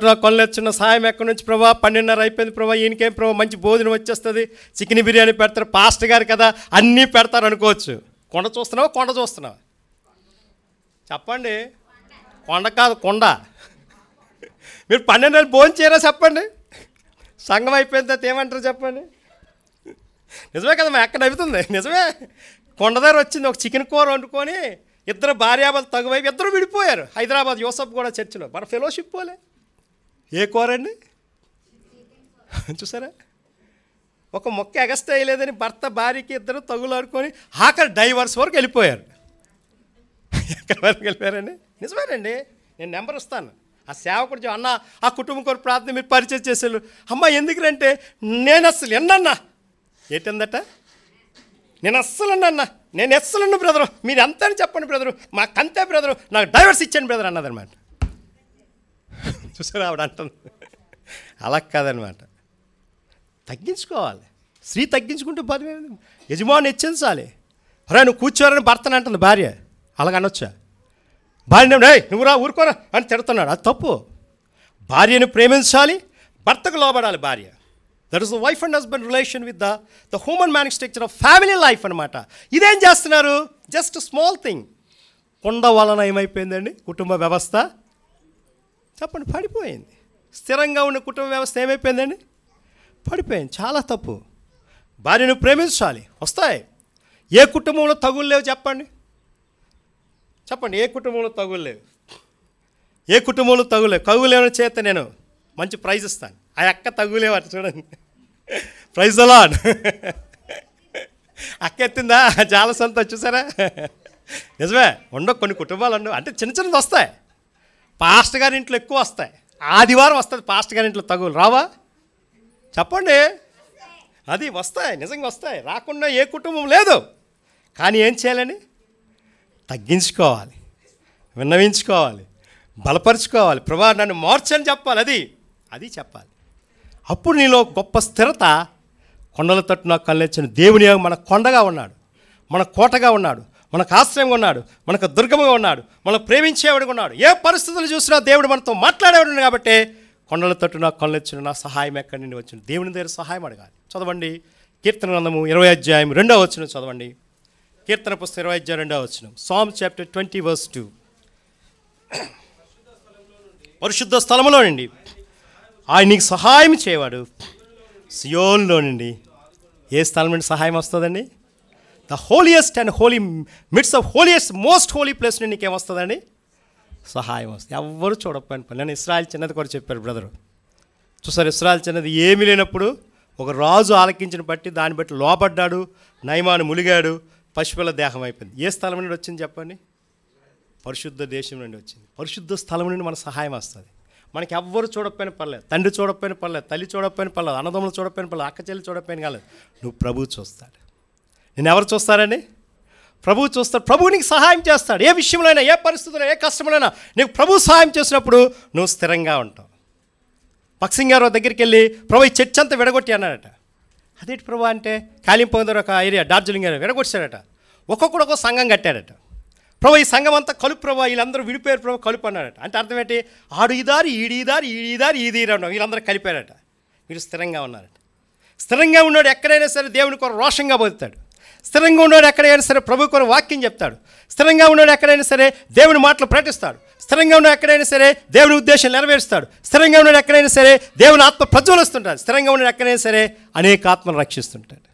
నాకు కళ్ళెచ్చిన సహాయం ఎక్కడి నుంచి ప్రభా? 12:30 అయిపోయింది ప్రభా, ఈయనకేం ప్రభా మంచి భోజనం వచ్చేస్తుంది, చికెన్ బిర్యానీ పెడతారు, పాస్టర్ గారు కదా అన్నీ పెడతారు అనుకోవచ్చు. కొండ చూస్తున్నావా? చెప్పండి. కొండ కాదు, కొండ. మీరు 12 భోజనం చేయరా చెప్పండి? సంఘం అయిపోయిన తర్వాత ఏమంటారు చెప్పండి? నిజమే కదా, మా ఎక్కడ అవుతుంది. నిజమే. కొండ దగ్గర వచ్చింది, ఒక చికెన్ కూర వండుకొని ఇద్దరు భార్యాభర్తలు తగువైపు ఇద్దరు విడిపోయారు. హైదరాబాద్ యూసఫ్ కూడా చర్చిలో మన ఫెలోషిప్ పోలే. ఏ కూర అండి చూసారా? ఒక మొక్క ఎగస్ట్ అయ్యలేదని భర్త భార్యకి ఇద్దరు తగులాడుకొని ఆఖరి డైవర్స్ వరకు వెళ్ళిపోయారు. ఎక్కడి వరకు వెళ్ళిపోయారండి? నిజమేనండి. నేను నెంబర్ ఇస్తాను. ఆ సేవకుడు అన్న ఆ కుటుంబం కొరకు ప్రార్థన మీరు పరిచయం చేసేళ్ళు. అమ్మ ఎందుకంటే నేను అస్సలు ఎన్నన్నా ఏంటందట, నేను అస్సలు అన్నా బ్రదరు, మీరు ఎంత అని చెప్పండి బ్రదరు, మాకంతే బ్రదరు, నాకు డైవర్స్ ఇచ్చాను బ్రదర్ అన్నదనమాట. చూసారా ఆవిడ అంటుంది. అలా కాదనమాట. తగ్గించుకోవాలి. స్త్రీ తగ్గించుకుంటే పదివేలు, యజమాని హెచ్చించాలి. అరే నువ్వు కూర్చోరని భర్తని అంటుంది భార్య. అలాగనొచ్చా? భార్య నువ్వు రా ఊరుకోరా అని తిడుతున్నాడు, అది తప్పు. భార్యను ప్రేమించాలి, భర్తకు లోబడాలి భార్య. That is the wife and husband relation with the human manic structure of family life అనమాట. ఇదేం చేస్తున్నారు? Just small thing. కొండ వలన ఏమైపోయిందండి కుటుంబ వ్యవస్థ? చెప్పండి, పడిపోయింది. స్థిరంగా ఉన్న కుటుంబ వ్యవస్థ ఏమైపోయిందండి? పడిపోయింది. చాలా తప్పు. భార్యను ప్రేమించాలి, వస్తాయి. ఏ కుటుంబంలో తగులు లేవు చెప్పండి? ఏ కుటుంబంలో తగులు లేవు? తగులేని చేత నేను మంచి ప్రైజ్ ఇస్తాను. ఆ అక్క తగులేవు అటు చూడండి. ప్రైజ్ అలాడ్. అక్క ఎత్తిందా చాలా సంతో చూసారా? నిజమే. కొన్ని కుటుంబాలు ఉండవు, అంటే చిన్నది వస్తాయి. పాస్టర్ గారి ఇంట్లో ఎక్కువ వస్తాయి. ఆదివారం వస్తుంది పాస్టర్ గారి ఇంట్లో తగులు రావా? చెప్పండి. అది వస్తాయి, నిజంగా వస్తాయి. రాకుండా ఏ కుటుంబం లేదు. కానీ ఏం చేయాలని? తగ్గించుకోవాలి, విన్నవించుకోవాలి, బలపరుచుకోవాలి. ప్రభా నన్ను మార్చని చెప్పాలి. అది చెప్పాలి. అప్పుడు నీలో గొప్ప స్థిరత. కొండల తట్టు నాకు కళ్ళెచ్చిన దేవుని మన కొండగా ఉన్నాడు, మన కోటగా ఉన్నాడు, మనకు ఆశ్రయంగా ఉన్నాడు, మనకు దుర్గముగా ఉన్నాడు, మనం ప్రేమించేవాడుగా ఉన్నాడు. ఏ పరిస్థితులు చూసినా దేవుడు మనతో మాట్లాడేవాడు. కాబట్టి కొండల తట్టు నాకు కళ్ళెచ్చిన నా సహాయం ఎక్కడి నుండి వచ్చింది? దేవుని దగ్గర సహాయం అడగాలి. చదవండి కీర్తన గ్రంథము 20 అధ్యాయం 2వ వచనం చదవండి. కీర్తన పుస్తకం 20 అధ్యాయం 2వ వచనం. Psalm chapter 20 verse 2. పరిశుద్ధ స్థలములో నుండి ఆయన నీకు సహాయం చేయవాడు. సియోన్లో నుండి. ఏ స్థలం నుండి సహాయం వస్తుందండి? The holiest and holy midst of holiest most holy place నుండి నీకేమొస్తుందండి? సహాయం వస్తుంది. ఎవ్వరు చూడకపోయిన పని. నేను ఇశ్రాయేల్ చిన్నది కూడా చెప్పారు బ్రదరు. చూసారు, ఇశ్రాయేల్ చిన్నది ఏమీ లేనప్పుడు ఒక రాజు ఆలకించిన బట్టి దాన్ని బట్టి లోపడ్డాడు, నయమాను ములిగాడు, పశువుల దేహం అయిపోయింది. ఏ స్థలం నుండి వచ్చింది చెప్పండి? పరిశుద్ధ దేశం నుండి వచ్చింది. పరిశుద్ధ స్థలం నుండి మన సహాయం వస్తుంది. మనకి ఎవ్వరు చూడకపోయిన పర్లేదు, తండ్రి చూడకపోయిన పర్లేదు, తల్లి చూడకపోయిన పర్లేదు, అన్నదమ్ములు చూడకపోయిన పర్లేదు, అక్క చెల్లి చూడకపోయిన కాలేదు, నువ్వు ప్రభువు చూస్తాడు. నేను ఎవరు చూస్తారండి? ప్రభువు చూస్తాడు. ప్రభువు నీకు సహాయం చేస్తాడు. ఏ విషయంలో అయినా, ఏ పరిస్థితుల్లో, ఏ కష్టంలోనైనా నీకు ప్రభువు సహాయం చేసినప్పుడు నువ్వు స్థిరంగా ఉంటావు. భక్సింగ్ గారు దగ్గరికి వెళ్ళి ప్రభు ఈ చర్చ్ అంతా విడగొట్టి అన్నాడట. అదేంటి ప్రభు అంటే, కాలింపంగ్ దగ్గర ఒక ఏరియా డార్జిలింగ్ ఏరియా విడగొట్టాడట. ఒక్కొక్కడు ఒక సంఘం కట్టాడట. ప్రభు ఈ సంఘం అంతా కలుపు ప్రభు, వీళ్ళందరూ విడిపోయారు ప్రభు కలుపు అన్నాడట. అంటే అర్థం ఏంటి? ఆడు ఈ దారి, ఈడి దారి, ఈడి దారి, ఈ దీరి అన్నాడు. వీళ్ళందరూ కలిపారట. వీళ్ళు స్థిరంగా ఉన్నారట. స్థిరంగా ఉన్నాడు ఎక్కడైనా సరే దేవుని కొరకు రోషంగా బతుకుతాడు. స్థిరంగా ఉన్నాడు ఎక్కడైనా సరే ప్రభు కొరకు వాక్యం చెప్తాడు. స్థిరంగా ఉన్నాడు ఎక్కడైనా సరే దేవుని మాటలు ప్రకటిస్తాడు. స్థిరంగా ఉన్నాడు ఎక్కడైనా సరే దేవుని ఉద్దేశం నెరవేరుస్తాడు. స్థిరంగా ఉన్నాడు ఎక్కడైనా సరే దేవుని ఆత్మ ప్రజ్వలిస్తుంటాడు. స్థిరంగా ఉన్నాడు ఎక్కడైనా సరే అనేక ఆత్మను రక్షిస్తుంటాడు.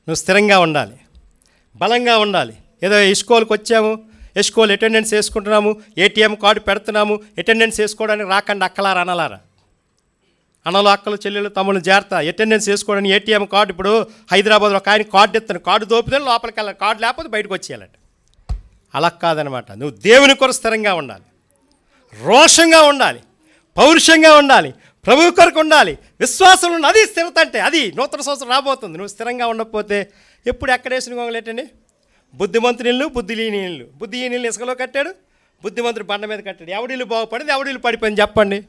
నువ్వు స్థిరంగా ఉండాలి, బలంగా ఉండాలి. ఏదో ఇస్కోల్కి వచ్చాము, ఇస్కోల్ అటెండెన్స్ వేసుకుంటున్నాము, ఏటీఎం కార్డు పెడుతున్నాము, అటెండెన్స్ వేసుకోవడానికి రాకండి అక్కలారా అనలారా. అన్నలు అక్కలు చెల్లెలు తమ్ముళ్ళు జాగ్రత్త. అటెండెన్స్ వేసుకోవడానికి ఏటీఎం కార్డు ఇప్పుడు హైదరాబాద్లో ఒక ఆయన కార్డు ఇస్తాను, కార్డు దోపితే లోపలికి వెళ్ళాలి, కార్డు లేకపోతే బయటకు వచ్చేయాలంట. అలా కాదనమాట. నువ్వు దేవుని కొరకు స్థిరంగా ఉండాలి, రోషంగా ఉండాలి, పౌరుషంగా ఉండాలి, ప్రభు కొరకు ఉండాలి, విశ్వాసం ఉండాలి. అది స్థిరత అంటే. అది నూతన సంవత్సరం రాబోతుంది. నువ్వు స్థిరంగా ఉండకపోతే ఎప్పుడు ఎక్కడేసిన గొంగలేటండి. బుద్ధిమంతుని ఇల్లు, బుద్ధి లేని ఇల్లు. బుద్ధి లేని ఇల్లు ఇసుకలో కట్టాడు, బుద్ధిమంతుడు బండ మీద కట్టాడు. ఎవడిల్లు బాగుపడింది, ఎవడిల్లు పడిపోయింది చెప్పండి.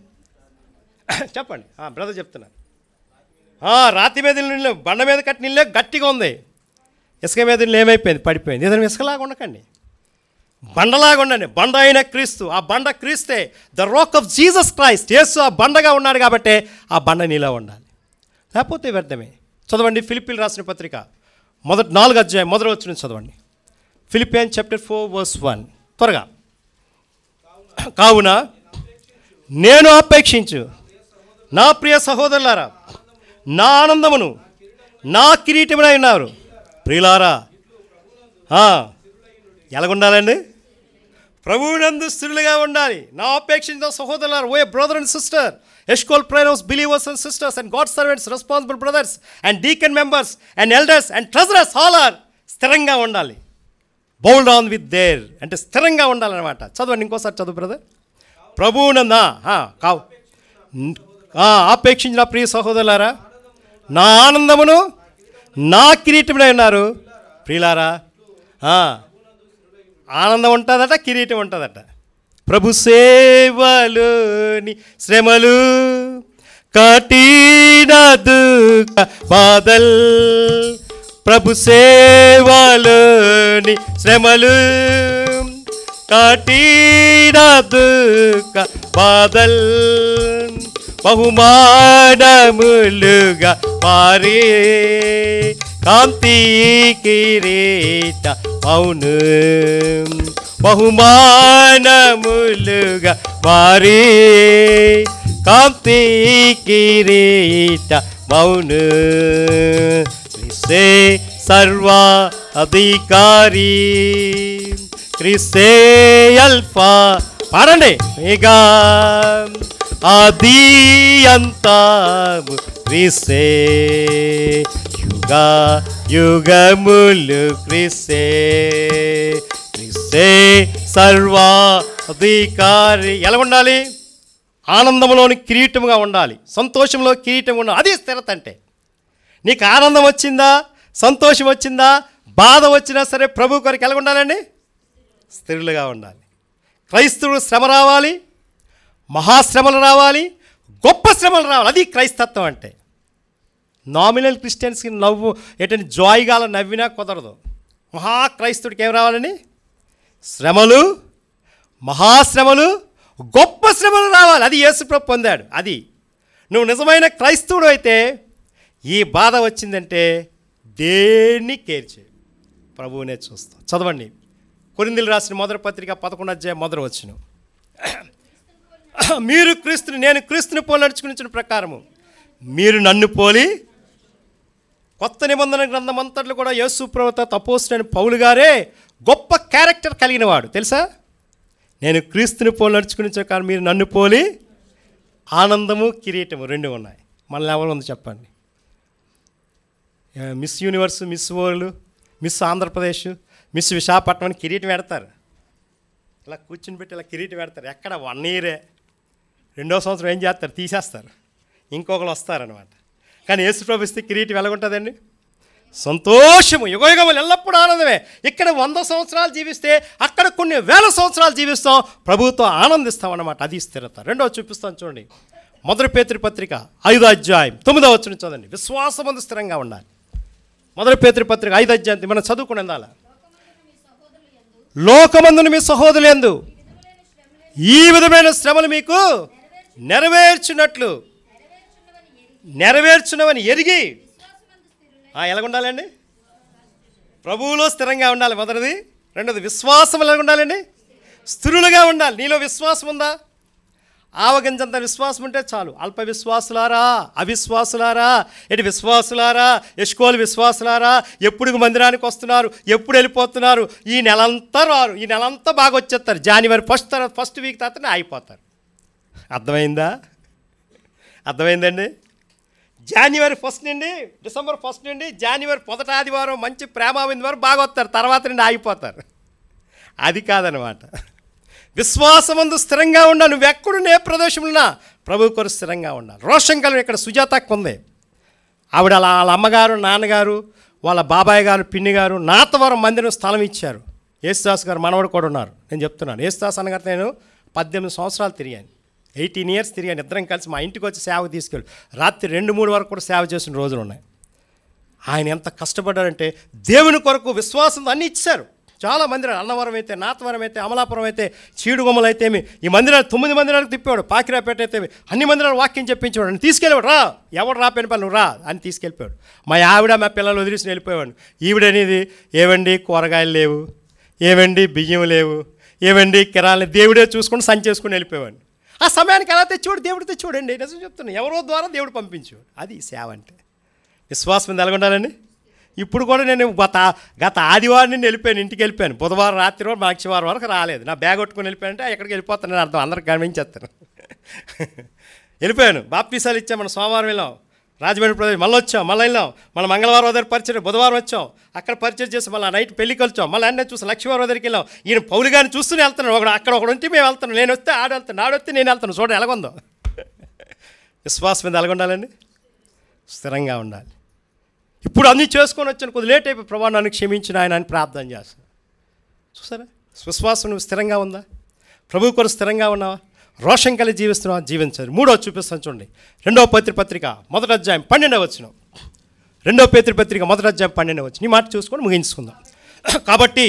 చెప్పండి బ్రదర్ చెప్తున్నారు. రాతి మీద ఇల్లు, బండ మీద కట్టిన ఇల్లే గట్టిగా ఉంది, ఇసుక మీద ఇల్లు ఏమైపోయింది, పడిపోయింది. ఏదైనా ఇసుకలాగా ఉండకండి, బండలాగా ఉండండి. బండ అయిన క్రీస్తు, ఆ బండ క్రీస్తే, the rock of Jesus Christ. Yesu ఆ బండగా ఉన్నాడు కాబట్టి ఆ బండ నీలో ఉండాలి, లేకపోతే వ్యర్థమే. చదవండి ఫిలిప్పీలు రాసిన పత్రిక 4వ అధ్యాయం 1వ వచనం చదవండి. ఫిలిపియన్స్ చాప్టర్ 4:1 త్వరగా. కావున నేను అపేక్షించు నా ప్రియ సహోదరులారా, నా ఆనందమును నా కిరీటమునై ఉన్నారు. ప్రియులారా, ఎలాగుండాలండి? ప్రభువునందు స్థిరులుగా ఉండాలి. నా అపేక్షించిన సహోదరులారా, ఓ బ్రదర్ అండ్ సిస్టర్, ఎస్కోల్ prayers believers and sisters and God servants, responsible brothers and deacon members and elders and treasurers all are స్థిరంగా ఉండాలి. బౌల్డ్ ఆన్ విత్ దేర్ అంటే స్థిరంగా ఉండాలన్నమాట. చదవండి ఇంకోసారి చదువు బ్రదర్. ప్రభువునందా కావు ఆపేక్షించిన ప్రియ సహోదరులారా, నా ఆనందమును నా కిరీటమునై ఉన్నారు. ప్రియులారా, ఆనందం ఉంటుందట, కిరీటం ఉంటుందట. ప్రభు సేవలోని శ్రమలు, కఠిన దుఃఖ బాధల్, ప్రభు సేవలోని శ్రమలు, కఠిన దుఃఖ బాధల్, బహుమానములుగా మారే కాంతి కిరీట మౌను, బహుమానములుగా మారే కాంతి కిరీట మౌను. క్రీస్తే సర్వా అధికారి, క్రీస్తే అల్ఫా, పాడండి మేఘా, ఆది అంతము క్రీస్తే, యుగ యుగములు క్రీస్తే, క్రీస్తే సర్వాధికారి. ఎలా ఉండాలి? ఆనందంలోని కిరీటముగా ఉండాలి, సంతోషంలో కిరీటం ఉండాలి. అది స్థిరత అంటే. నీకు ఆనందం వచ్చిందా, సంతోషం వచ్చిందా, బాధ వచ్చినా సరే ప్రభు కొరకు ఎలా ఉండాలండి? స్థిరులుగా ఉండాలి. క్రైస్తవుడు శ్రమ రావాలి, మహాశ్రమలు రావాలి, గొప్ప శ్రమలు రావాలి. అది క్రైస్తత్వం అంటే. నామినల్ క్రిస్టియన్స్కి నవ్వు ఏంటంటే జాయిగాల నవ్వినా కుదరదు. మహాక్రైస్తవుడికి ఏం రావాలని? శ్రమలు, మహాశ్రమలు, గొప్ప శ్రమలు రావాలి. అది యేసుప్రభు పొందాడు. అది నువ్వు నిజమైన క్రైస్తవుడు అయితే ఈ బాధ వచ్చిందంటే దేన్ని కేర్ చేయి, ప్రభువునే చూస్తావు. చదవండి కొరింథీయులకు రాసిన మొదటి పత్రిక 11వ అధ్యాయం 1వ వచనం. మీరు క్రీస్తుని, నేను క్రీస్తుని పోలి నడుచుకుని ప్రకారము మీరు నన్ను పోలి. కొత్త నిబంధన గ్రంథం అంతట్లో కూడా యేసు ప్రభువు అపోస్తలుడైన పౌలు గారే గొప్ప క్యారెక్టర్ కలిగిన వాడు తెలుసా. నేను క్రీస్తుని పోలి నడుచుకుని ప్రకారం మీరు నన్ను పోలి. ఆనందము, కిరీటము రెండు ఉన్నాయి. మనల్ని ఎవరు ఉంది చెప్పండి? Miss universe, miss world, miss Andhra Pradesh, miss Visakhapatnam కిరీటం పెడతారు. ఇలా కూర్చుని పెట్టి ఇలా కిరీటం పెడతారు. ఎక్కడ 1 ఇయరే, 2వ సంవత్సరం ఏం చేస్తారు? తీసేస్తారు, ఇంకొకరు వస్తారనమాట. కానీ యేసుప్రభు ఇస్తే కిరీటం ఎలాగుంటుందండి? సంతోషము, యుగయుగములు ఎల్లప్పుడూ ఆనందమే. ఇక్కడ 100 సంవత్సరాలు జీవిస్తే అక్కడ కొన్ని 1000 సంవత్సరాలు జీవిస్తాం, ప్రభువుతో ఆనందిస్తాం అన్నమాట. అది స్థిరత. రెండవ చూపిస్తాను చూడండి. మొదటి పేతురు పత్రిక 5వ అధ్యాయం 9వ వచనం చదవండి. విశ్వాసమందు స్థిరంగా ఉండాలి. మొదటి పేతురు పత్రిక 5వ అధ్యాయం మనం చదువుకుని ఉండాలి. లోకమందును మీ సహోదరులు యందు ఈ విధమైన శ్రమలు మీకు నెరవేర్చునవని ఎరిగి ఎలాగుండాలండి? ప్రభువులో స్థిరంగా ఉండాలి మొదటిది. రెండోది విశ్వాసం ఎలా ఉండాలండి? స్థిరులుగా ఉండాలి. నీలో విశ్వాసం ఉందా? ఆవగింజంత విశ్వాసం ఉంటే చాలు. అల్ప విశ్వాసులారా, అవిశ్వాసులారా, ఎటు విశ్వాసులారా, ఎష్కోలు విశ్వాసులారా, ఎప్పుడు మందిరానికి వస్తున్నారు, ఎప్పుడు వెళ్ళిపోతున్నారు, ఈ నెలంతా రారు, ఈ నెలంతా బాగా వచ్చేస్తారు, జనవరి ఫస్ట్ వీక్ తర్వాతనే అయిపోతారు. అర్థమైందా? అర్థమైందండి? జనవరి 1 నుండి డిసెంబర్ 1 నుండి జనవరి 1వ ఆదివారం మంచి ప్రేమావింది వారు బాగా వస్తారు, తర్వాత నుండి ఆగిపోతారు. అది కాదనమాట. విశ్వాసమందు స్థిరంగా ఉండా. నువ్వు ఎక్కడున్న ఏ ప్రదేశంలో ప్రభు కొరకు స్థిరంగా ఉండాలి. రోషం కలిగి ఇక్కడ సుజాతకు ఉంది. ఆవిడ వాళ్ళ అమ్మగారు, నాన్నగారు, వాళ్ళ బాబాయ్ గారు, పిన్ని గారు నాతవరం మందిరం స్థలం ఇచ్చారు. యేసుదాస్ గారు మనవడు కూడా ఉన్నారు. నేను చెప్తున్నాను, యేసుదాస్ అన్నగారు నేను 18 సంవత్సరాలు తిరిగాను, 18 years తిరిగాను. ఇద్దరం కలిసి మా ఇంటికి వచ్చి సేవ తీసుకెళ్ళి రాత్రి 2-3 వరకు కూడా సేవ చేసిన రోజులు ఉన్నాయి. ఆయన ఎంత కష్టపడ్డారంటే దేవుని కొరకు విశ్వాసం అన్నీ ఇచ్చారు. చాలా మందిరాలు, అన్నవరం అయితే, నాతవరం అయితే, అమలాపురం అయితే, చీడుగొమ్మలు అయితే, ఈ మందిరాలు 9 మందిరాలకు తిప్పేవాడు. పాకిరాపేట అయితే అన్ని మందిరాలు వాక్యం చెప్పించేవాడు. అని తీసుకెళ్ళేవాడు. రా, ఎవడు రా పెనిపల్లి, నువ్వు రా అని తీసుకెళ్ళిపోయాడు. మా ఆవిడ మా పిల్లలు వదిలేసి వెళ్ళిపోయాడు. ఈవిడనేది ఏవండి కూరగాయలు లేవు, ఏవండి బియ్యం లేవు, ఏవండి కిరాలు, దేవుడే చూసుకొని సంచేసుకుని వెళ్ళిపోయాడు. ఆ సమయానికి ఎలా తెచ్చేవాడు? దేవుడు తెచ్చేవాడండి. నిజం చెప్తున్నాను, ఎవరో ద్వారా దేవుడు పంపించేవాడు. అది సేవ అంటే. విశ్వాసం మీద ఎలాగుండాలండి? ఇప్పుడు కూడా నేను గత ఆదివారం నుండి వెళ్ళిపోయాను, ఇంటికి వెళ్ళిపోయాను. బుధవారం రాత్రి వరకు మంగళవారం వరకు రాలేదు. నా బ్యాగ్ కొట్టుకొని వెళ్ళిపోయానంటే ఎక్కడికి వెళ్ళిపోతాను నేను అర్థం, అందరికి గమనించేస్తాను. వెళ్ళిపోయాను. బాప్తీసాలు ఇచ్చాం, మనం సోమవారం వెళ్ళాం రాజమండ్రి ప్రదేశ్, మళ్ళీ వచ్చాం, మళ్ళీ వెళ్ళాం, మళ్ళీ మంగళవారం దగ్గర పరిచయం, బుధవారం వచ్చాం, అక్కడ పరిచయం చేసి మళ్ళీ నైట్ పెళ్ళికి వచ్చాం, మళ్ళీ అన్నీ చూసాం, లక్ష్మీవారం దగ్గరికి వెళ్ళాం. ఈయన పౌలు గారిని చూస్తూనే వెళ్తున్నాను. అక్కడ ఒకడు ఉంటే మేము వెళ్తాను, నేను వస్తే ఆడు వెళ్తాను, నాడు వస్తే నేను వెళ్తాను. చూడండి ఎలాగుందో. విశ్వాసం మీద ఎలాగుండాలండి? స్థిరంగా ఉండాలి. ఇప్పుడు అన్నీ చేసుకొని వచ్చాను, కొద్ది లేట్ అయిపోయి ప్రభా నన్ను క్షమించిన ఆయన అని ప్రార్థన చేస్తాను. చూసారా, విశ్వాసం నువ్వు స్థిరంగా ఉందా? ప్రభు కొరకు స్థిరంగా ఉన్నావా? రోషం కలిగి జీవిస్తున్నావా? జీవించాలి. 3వ చూపిస్తాను చూడండి. 2వ పత్రిక 1వ అధ్యాయం 12వ వచనం. 2వ పత్రిక 1వ అధ్యాయం 12వ వచనం. ఈ మాట చూసుకొని ముగించుకుందాం. కాబట్టి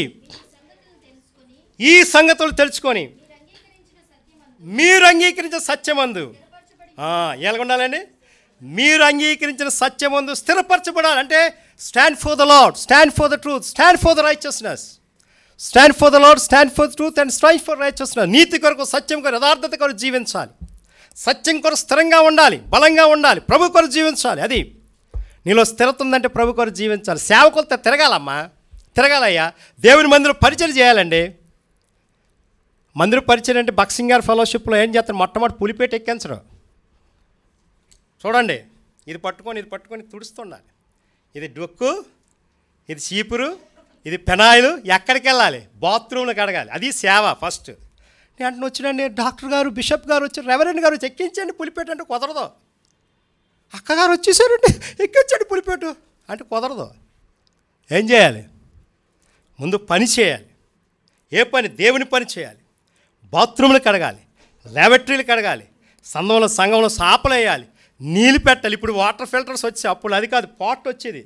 ఈ సంగతులు తెలుసుకొని మీరు అంగీకరించిన సత్యమందు ఎలాగ ఉండాలండి? మీరు అంగీకరించిన సత్యమందు స్థిరపరచబడాలి. అంటే stand for the lord, stand for the truth, stand for the righteousness. Stand for the lord, stand for the truth and strive for righteousness. నీతి కొరకు, సత్యం కొరకు, యథార్థత కొరకు జీవించాలి. సత్యం కొరకు స్థిరంగా ఉండాలి, బలంగా ఉండాలి, ప్రభు కొరకు జీవించాలి. అది నీలో స్థిరత ఉందంటే ప్రభు కొరకు జీవించాలి. సేవకులతో తిరగాలమ్మా, తిరగాలయ్యా. దేవుని మందిరం పరిచయం చేయాలండి. మందిర పరిచయం అంటే బక్సింగ్ గారి ఫెలోషిప్లో ఏం చేస్తాను, మొట్టమొదటి పులిపేట ఎక్కించడం. చూడండి, ఇది పట్టుకొని తుడుస్తుండాలి. ఇది డొక్కు, ఇది చీపురు, ఇది పెనాయిలు. ఎక్కడికి వెళ్ళాలి? బాత్రూమ్లో కడగాలి. అది సేవ ఫస్ట్. నేను అంటే వచ్చినండి డాక్టర్ గారు, బిషప్ గారు వచ్చి, రెవరెండ్ గారు వచ్చి ఎక్కించండి పులిపేట అంటే కుదరదు. అక్కగారు వచ్చేసారండి ఎక్కించండి పులిపేట అంటే కుదరదు. ఏం చేయాలి? ముందు పని చేయాలి. ఏ పని? దేవుని పని చేయాలి. బాత్రూమ్లు కడగాలి, ల్యాబొరేటరీలు కడగాలి, సంఘంలో సాపలు వేయాలి, నీళ్ళు పెట్టాలి. ఇప్పుడు వాటర్ ఫిల్టర్స్ వచ్చాయి, అప్పుడు అది కాదు, పాట్ వచ్చేది.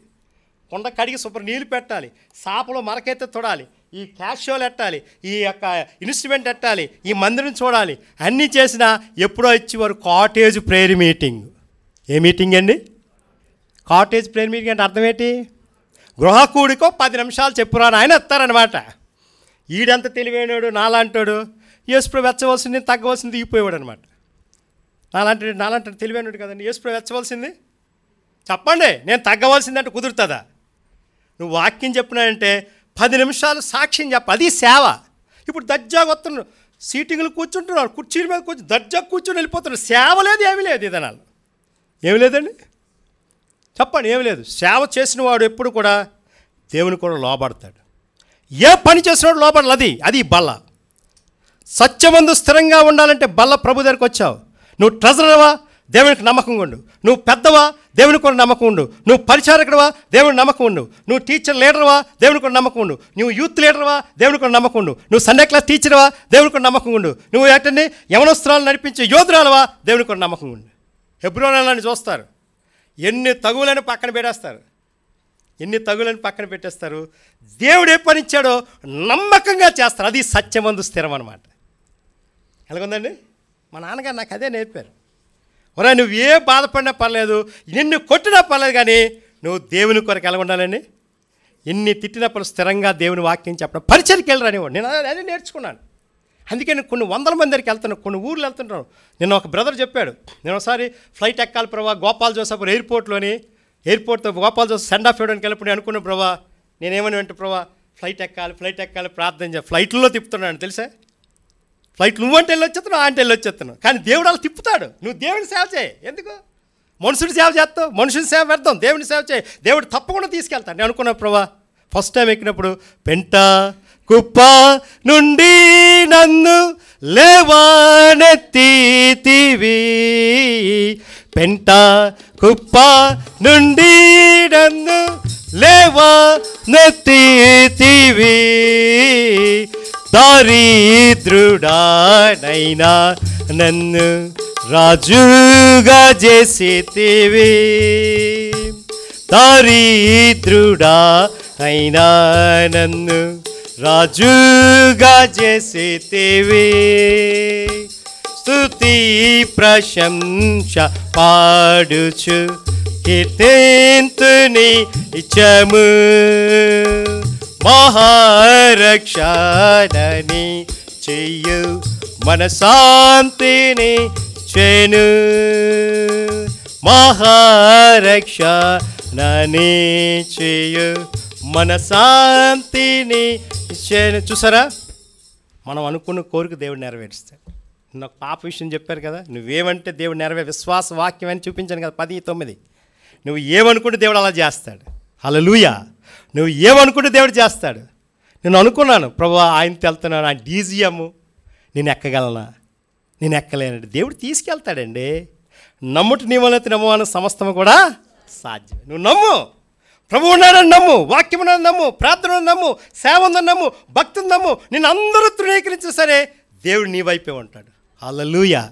కొండ కడిగి శుభ్రం నీళ్ళు పెట్టాలి, సాపలో మరకైతే తొడాలి, ఈ క్యాషియోలు ఎట్టాలి, ఈ యొక్క ఇన్స్ట్రుమెంట్ ఎట్టాలి, ఈ మందిరం చూడాలి. అన్నీ చేసినా ఎప్పుడో ఇచ్చేవారు కాటేజ్ ప్రేయర్ మీటింగ్. ఏ మీటింగ్ అండి? కాటేజ్ ప్రేయర్ మీటింగ్ అంటే అర్థం ఏంటి? గృహ కూడికో 10 నిమిషాలు చెప్పురా ఆయన ఎత్తారనమాట. ఈడంత తెలివైనడు, నాలాంటాడు, యేసుప్రభు వెచ్చవలసింది తగ్గవలసింది దిగిపోయేవాడు అనమాట. నాలాంటి తెలివైనడు కదండి. యేసుప్రభు వెచ్చవలసింది చెప్పండి, నేను తగ్గవలసిందంటే కుదురుతుందా? నువ్వు వాక్యం చెప్పినాడంటే 10 నిమిషాలు సాక్ష్యం చెప్ప, అది సేవ. ఇప్పుడు దర్జాగా వస్తున్నాడు, సీటింగ్లు కూర్చుంటున్నాడు, కుర్చీల మీద కూర్చొని దర్జాగా కూర్చొని వెళ్ళిపోతున్నాడు. సేవ లేదు, ఏమీ లేదు. ఇదనాలు ఏమి లేదండి, చెప్పండి, ఏమి లేదు. సేవ చేసిన వాడు ఎప్పుడు కూడా దేవుని కూడా లోబడతాడు. ఏ పని చేసినవాడు లోబడాలి. అది బల్ల. సత్యమందు స్థిరంగా ఉండాలంటే బల్ల ప్రభు దగ్గరికి వచ్చావు. నువ్వు ట్రెజరర్వా, దేవునికి నమ్మకంగా ఉండు. నువ్వు పెద్దవా, దేవుని కూడా నమ్మకం ఉండు. నువ్వు పరిచారకుడువా, దేవుని నమ్మకం ఉండు. నువ్వు టీచర్ లీడర్వా, దేవుని కూడా నమ్మకం ఉండు. నువ్వు యూత్ లీడర్వా, దేవుని కూడా నమ్మకం ఉండు. నువ్వు సండే క్లాస్ టీచర్వా, దేవుని కూడా నమ్మకం ఉండు. నువ్వు ఏంటండి యవనస్త్రాలు నడిపించే యోధురాలవా, దేవుని కూడా నమ్మకం ఉండు. హెబ్రోనాలని చూస్తారు, ఎన్ని తగువులను పక్కన పెట్టేస్తారు. దేవుడు ఏ పని ఇచ్చాడో నమ్మకంగా చేస్తారు. అది సత్యమందు స్థిరం అనమాట. ఎలాగుందండి? మా నాన్నగారు నాకు అదే నేర్పారు. ఒరా, నువ్వు ఏ బాధపడినా పర్లేదు, నిన్ను కొట్టినా పర్లేదు, కానీ నువ్వు దేవుని కొరకు ఎలా ఉండాలండి? ఎన్ని తిట్టినప్పుడు స్థిరంగా దేవుని వాక్యం చెప్పడం, పరిచయకి వెళ్ళరు అనేవాడు. నేను అదే నేర్చుకున్నాను. అందుకే నేను కొన్ని వందల మంది దగ్గరికి వెళ్తాను, కొన్ని ఊర్లు వెళ్తుంటాను. నేను ఒక బ్రదర్ చెప్పాడు, నేను ఒకసారి ఫ్లైట్ ఎక్కాలి ప్రభా గోపాల్ జోసఫ్ ఎయిర్పోర్ట్తో గోపాల్ జోసఫ్ సెండ్ ఆఫ్ ఇవ్వడానికి వెళ్ళినప్పుడు నేను అనుకున్నాను ప్రభా, నేనేమని అంటే ప్రభా ఫ్లైట్ ఎక్కాలి ప్రార్థన చేయాలి. ఫ్లైట్లో తిప్పుతున్నాను తెలుసా, ఫ్లైట్ నువ్వంటే వెళ్ళి వచ్చేస్తున్నావు, అంటే వెళ్ళి వచ్చేస్తున్నావు. కానీ దేవుడు అలా తిప్పుతాడు. నువ్వు దేవుని సేవ చేయి. ఎందుకు మనుషుడి సేవ చేస్తావు? మనుషుని సేవ పెడతాం, దేవుని సేవ చేయి, దేవుడు తప్పకుండా తీసుకెళ్తాను. నేను అనుకున్నా ప్రభా ఫస్ట్ టైం ఎక్కినప్పుడు పెంట కుప్ప నుండి నన్ను లేవనెత్తితివి, పెంట కుప్ప నుండి నన్ను లేవనెత్తితివి, దారిద్రుడానైనా నన్ను రాజుగా చేసితివి, దారిద్రుడా అయినా నన్ను రాజుగా చేసితివి, స్తుతి ప్రశంస పాడుచు కీర్తింతుని ఇచ్చము, మహారక్షణని చెయ్యు మనశాంతిని చేను, మహారక్షణని చేయు మనశాంతిని చేను. చూసారా, మనం అనుకున్న కోరిక దేవుడు నెరవేరుస్తాడు. నాకు పాప విషయం చెప్పారు కదా, నువ్వేమంటే దేవుడు విశ్వాస వాక్యం అని చూపించాను కదా 10:9. నువ్వు ఏమనుకుంటే దేవుడు అలా చేస్తాడు. హల్లెలూయా. నువ్వు ఏమనుకుంటే దేవుడు చేస్తాడు. నేను అనుకున్నాను ప్రభువా ఆయనతో వెళ్తున్నాను, ఆయన డీజిఎం నేను ఎక్కగలనా, నేను ఎక్కలేనండి. దేవుడు తీసుకెళ్తాడండి. నమ్ముటి నీ వల్ల నమ్మవాన సమస్తము కూడా సాధ్యం. నువ్వు నమ్ము, ప్రభు ఉన్నాడని నమ్ము, వాక్యం ఉన్నదని నమ్ము, ప్రార్థన నమ్ము, సేవ ఉందని నమ్ము, భక్తిని నమ్ము. నేను అందరూ తృణీకరించినా సరే దేవుడు నీ వైపే ఉంటాడు. హల్లెలూయా.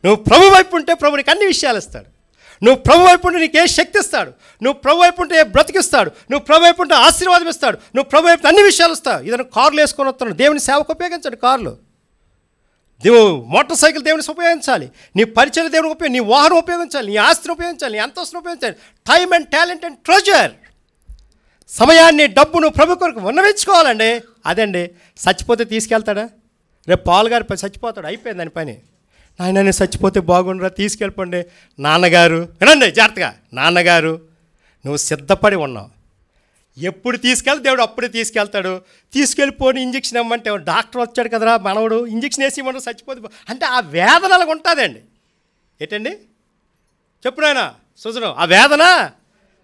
నువ్వు ప్రభు వైపు ఉంటే ప్రభు నీకు అన్ని విషయాలు ఇస్తాడు. నువ్వు ప్రభు వైపు ఉంటే నీకు ఏ శక్తి ఇస్తాడు, నువ్వు ప్రభు వైపు ఉంటే ఏ బ్రతికిస్తాడు, నువ్వు ప్రభు వైపు ఉంటే ఆశీర్వాదం ఇస్తాడు, నువ్వు ప్రభు వైపు అన్ని విషయాలు ఇస్తావు. ఇదನ್ನು కార్లు వేసుకొని వస్తున్నాడు, దేవుని సేవకు ఉపయోగించండి. కార్లు మోటార్ సైకిల్ దేవునికి ఉపయోగించాలి, నీ పరిచయం దేవునికి ఉపయోగించాలి, నీ వాహనం ఉపయోగించాలి, నీ ఆస్తిని ఉపయోగించాలి, నీ అంతస్తును ఉపయోగించాలి. Time and talent and treasure, సమయాన్ని డబ్బును ప్రభు కొరకు ఉన్నవించుకోవాలండి. అదండి. చచ్చిపోతే తీసుకెళ్తాడా? రేపు పాల్ గారు చచ్చిపోతాడు, అయిపోయింది దాని పని. నాయన నేను చచ్చిపోతే బాగుండరా, తీసుకెళ్ళిపోండి. నాన్నగారు వినండి జాగ్రత్తగా, నాన్నగారు నువ్వు సిద్ధపడి ఉన్నావు, ఎప్పుడు తీసుకెళ్ళి దేవుడు అప్పుడే తీసుకెళ్తాడు. తీసుకెళ్ళిపోని ఇంజక్షన్ ఇవ్వమంటే డాక్టర్ వచ్చాడు కదరా మనవడు, ఇంజక్షన్ వేసి ఇవ్వడం చచ్చిపోతే అంటే ఆ వేదన అలాగ ఉంటుందండి. ఏంటండి చెప్పు నాయన సుజను, ఆ వేదన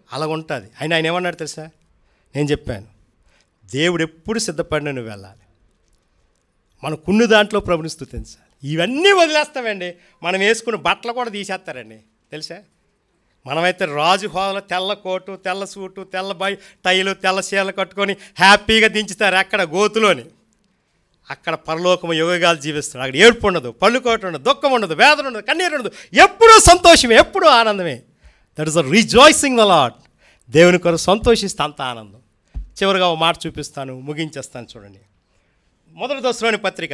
అలాగ ఉంటుంది. ఆయన ఏమన్నాడు తెలుసా, నేను చెప్పాను దేవుడు ఎప్పుడు సిద్ధపడిన నువ్వు వెళ్ళాలి, మనకున్న దాంట్లో ప్రభుని స్తుతించాలి. ఇవన్నీ వదిలేస్తామండి. మనం వేసుకున్న బట్టలు కూడా తీసేస్తారండి తెలుసా. మనమైతే రాజు హోదాలో తెల్ల కోటు, తెల్ల సూటు, తెల్ల టైలు, తెల్ల చీరలు కట్టుకొని హ్యాపీగా దించుతారు అక్కడ గోతులోని. అక్కడ పరలోకము యోగాలు జీవిస్తారు. అక్కడ ఏడుపు ఉండదు, పళ్ళుకోట ఉండదు, దుఃఖం ఉండదు, వేదన ఉండదు, కన్నీరు ఉండదు, ఎప్పుడూ సంతోషమే, ఎప్పుడూ ఆనందమే. That is the rejoicing the lord. దేవుని కొరకు సంతోషిస్తే అంత ఆనందం. చివరిగా ఒక మాట చూపిస్తాను, ముగించేస్తాను. చూడండి, మొదటి దశలోని పత్రిక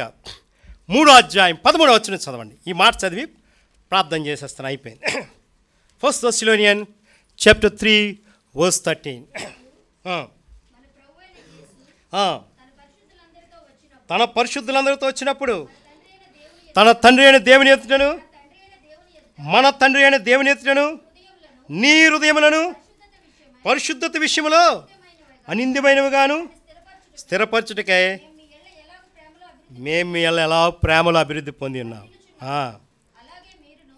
3వ అధ్యాయం 13వ వచనం చదవండి. ఈ మాట చదివి ప్రార్థన చేసేస్తాను, అయిపోయింది. 1 Thessalonians chapter 3 verse 13. తన పరిశుద్ధులందరితో వచ్చినప్పుడు తన తండ్రి అయిన దేవుని ఎత్తుటను, మన తండ్రి అయిన దేవుని ఎత్తుటను, నీ హృదయములను పరిశుద్ధత విషయంలో అనింద్యమైనవిగాను స్థిరపరచుటకై మేము ఎలా ప్రేమలో అభివృద్ధి పొంది ఉన్నాం.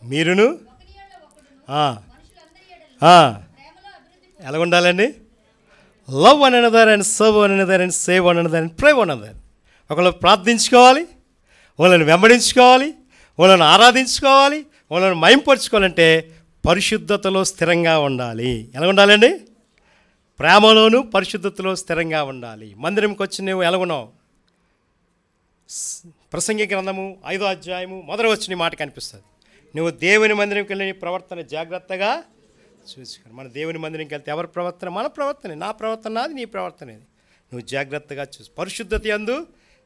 మీరును ఎలా ఉండాలండి? Love one another and serve one another and save one another and pray one another. ఒకళ్ళు ప్రార్థించుకోవాలి, వాళ్ళని వెంబడించుకోవాలి, వాళ్ళని ఆరాధించుకోవాలి, వాళ్ళని మయంపరుచుకోవాలంటే పరిశుద్ధతలో స్థిరంగా ఉండాలి. ఎలా ఉండాలండి? ప్రేమలోను పరిశుద్ధతలో స్థిరంగా ఉండాలి. మందిరంకి వచ్చి నువ్వు ఎలాగున్నావు? ప్రసంగి గ్రంథము 5వ అధ్యాయము 1వ వచనం మాట కనిపిస్తుంది. నువ్వు దేవుని మందిరంకి వెళ్ళి నీ ప్రవర్తన జాగ్రత్తగా చూసుకోండి. మన దేవుని మందిరంకి వెళ్తే ఎవరి ప్రవర్తన? మన ప్రవర్తనే. నా ప్రవర్తన నాది, నీ ప్రవర్తన ఇది. నువ్వు జాగ్రత్తగా చూసి పరిశుద్ధత యందు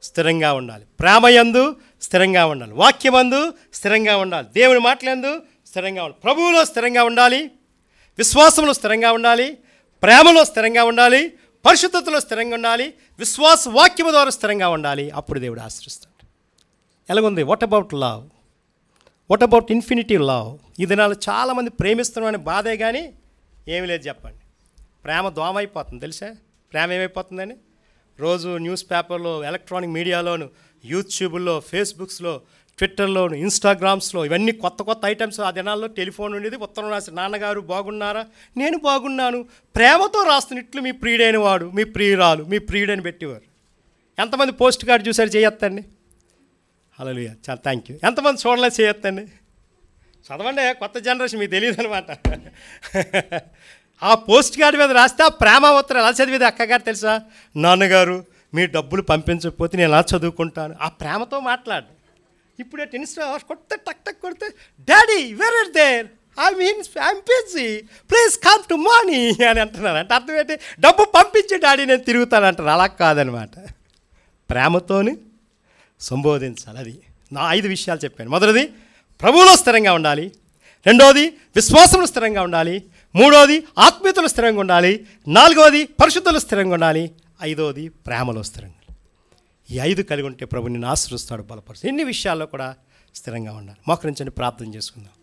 స్థిరంగా ఉండాలి, ప్రేమ యందు స్థిరంగా ఉండాలి, వాక్యమందు స్థిరంగా ఉండాలి, దేవుని మాటలందు స్థిరంగా ఉండాలి, ప్రభువులో స్థిరంగా ఉండాలి, విశ్వాసంలో స్థిరంగా ఉండాలి, ప్రేమలో స్థిరంగా ఉండాలి, పరిశుద్ధతలో స్థిరంగా ఉండాలి, విశ్వాస వాక్యము ద్వారా స్థిరంగా ఉండాలి. అప్పుడు దేవుడు ఆశ్రయిస్తాడు. ఎలాగుంది? What about love? What about infinity love? ఈ దినాలు చాలామంది ప్రేమిస్తున్నామని బాధే కానీ ఏమీ లేదు. చెప్పండి, ప్రేమ దోమ అయిపోతుంది. తెలుసా ప్రేమ ఏమైపోతుందని? రోజు న్యూస్ పేపర్లో, ఎలక్ట్రానిక్ మీడియాలోను, యూట్యూబ్లో, ఫేస్బుక్స్లో, ట్విట్టర్లోను, ఇన్స్టాగ్రామ్స్లో ఇవన్నీ కొత్త కొత్త ఐటమ్స్. ఆ దినాల్లో టెలిఫోన్ ఉండేది, ఉత్తరం రాసి నాన్నగారు బాగున్నారా, నేను బాగున్నాను, ప్రేమతో రాస్తున్నట్లు మీ ప్రియుడైన వాడు, మీ ప్రియురాలు, మీ ప్రియుడని పెట్టేవారు. ఎంతమంది పోస్ట్ కార్డు చూసారు? చేయొద్దండి. హల్లెలూయా, చాలా థ్యాంక్ యూ. ఎంతమంది చూడలేదు? చేయొద్దండి. చదవండి, కొత్త జనరేషన్ మీకు తెలియదు అనమాట. ఆ పోస్ట్ కార్డు మీద రాస్తే ఆ ప్రేమ ఉత్తరం ఎలా చదివేది అక్కగారు తెలుసా? నాన్నగారు మీ డబ్బులు పంపించకపోతే నేను ఎలా చదువుకుంటాను. ఆ ప్రేమతో మాట్లాడు. ఇప్పుడు ఇన్స్టా కొడితే టక్ టక్ కొడితే, daddy where are there, I'm busy, please come to money అని అంటున్నారు. అంటే అర్థం ఏంటి? డబ్బు పంపించి డాడీ నేను తిరుగుతాను అంటారు. అలా కాదనమాట, ప్రేమతోని సంబోధించాలి. అది నా 5 విషయాలు చెప్పాను. మొదటిది ప్రభువులో స్థిరంగా ఉండాలి, రెండోది విశ్వాసంలో స్థిరంగా ఉండాలి, మూడోది ఆత్మీయతలో స్థిరంగా ఉండాలి, నాలుగవది పరిశుద్ధలో స్థిరంగా ఉండాలి, ఐదోది ప్రేమలో స్థిరంగా. ఈ 5 కలిగి ఉంటే ప్రభు నిన్ను ఆశీర్వదిస్తాడు, బలపరుస్తాడు. ఎన్ని విషయాల్లో కూడా స్థిరంగా ఉండాలి. మోకరించండి, ప్రార్థన చేసుకుందాం.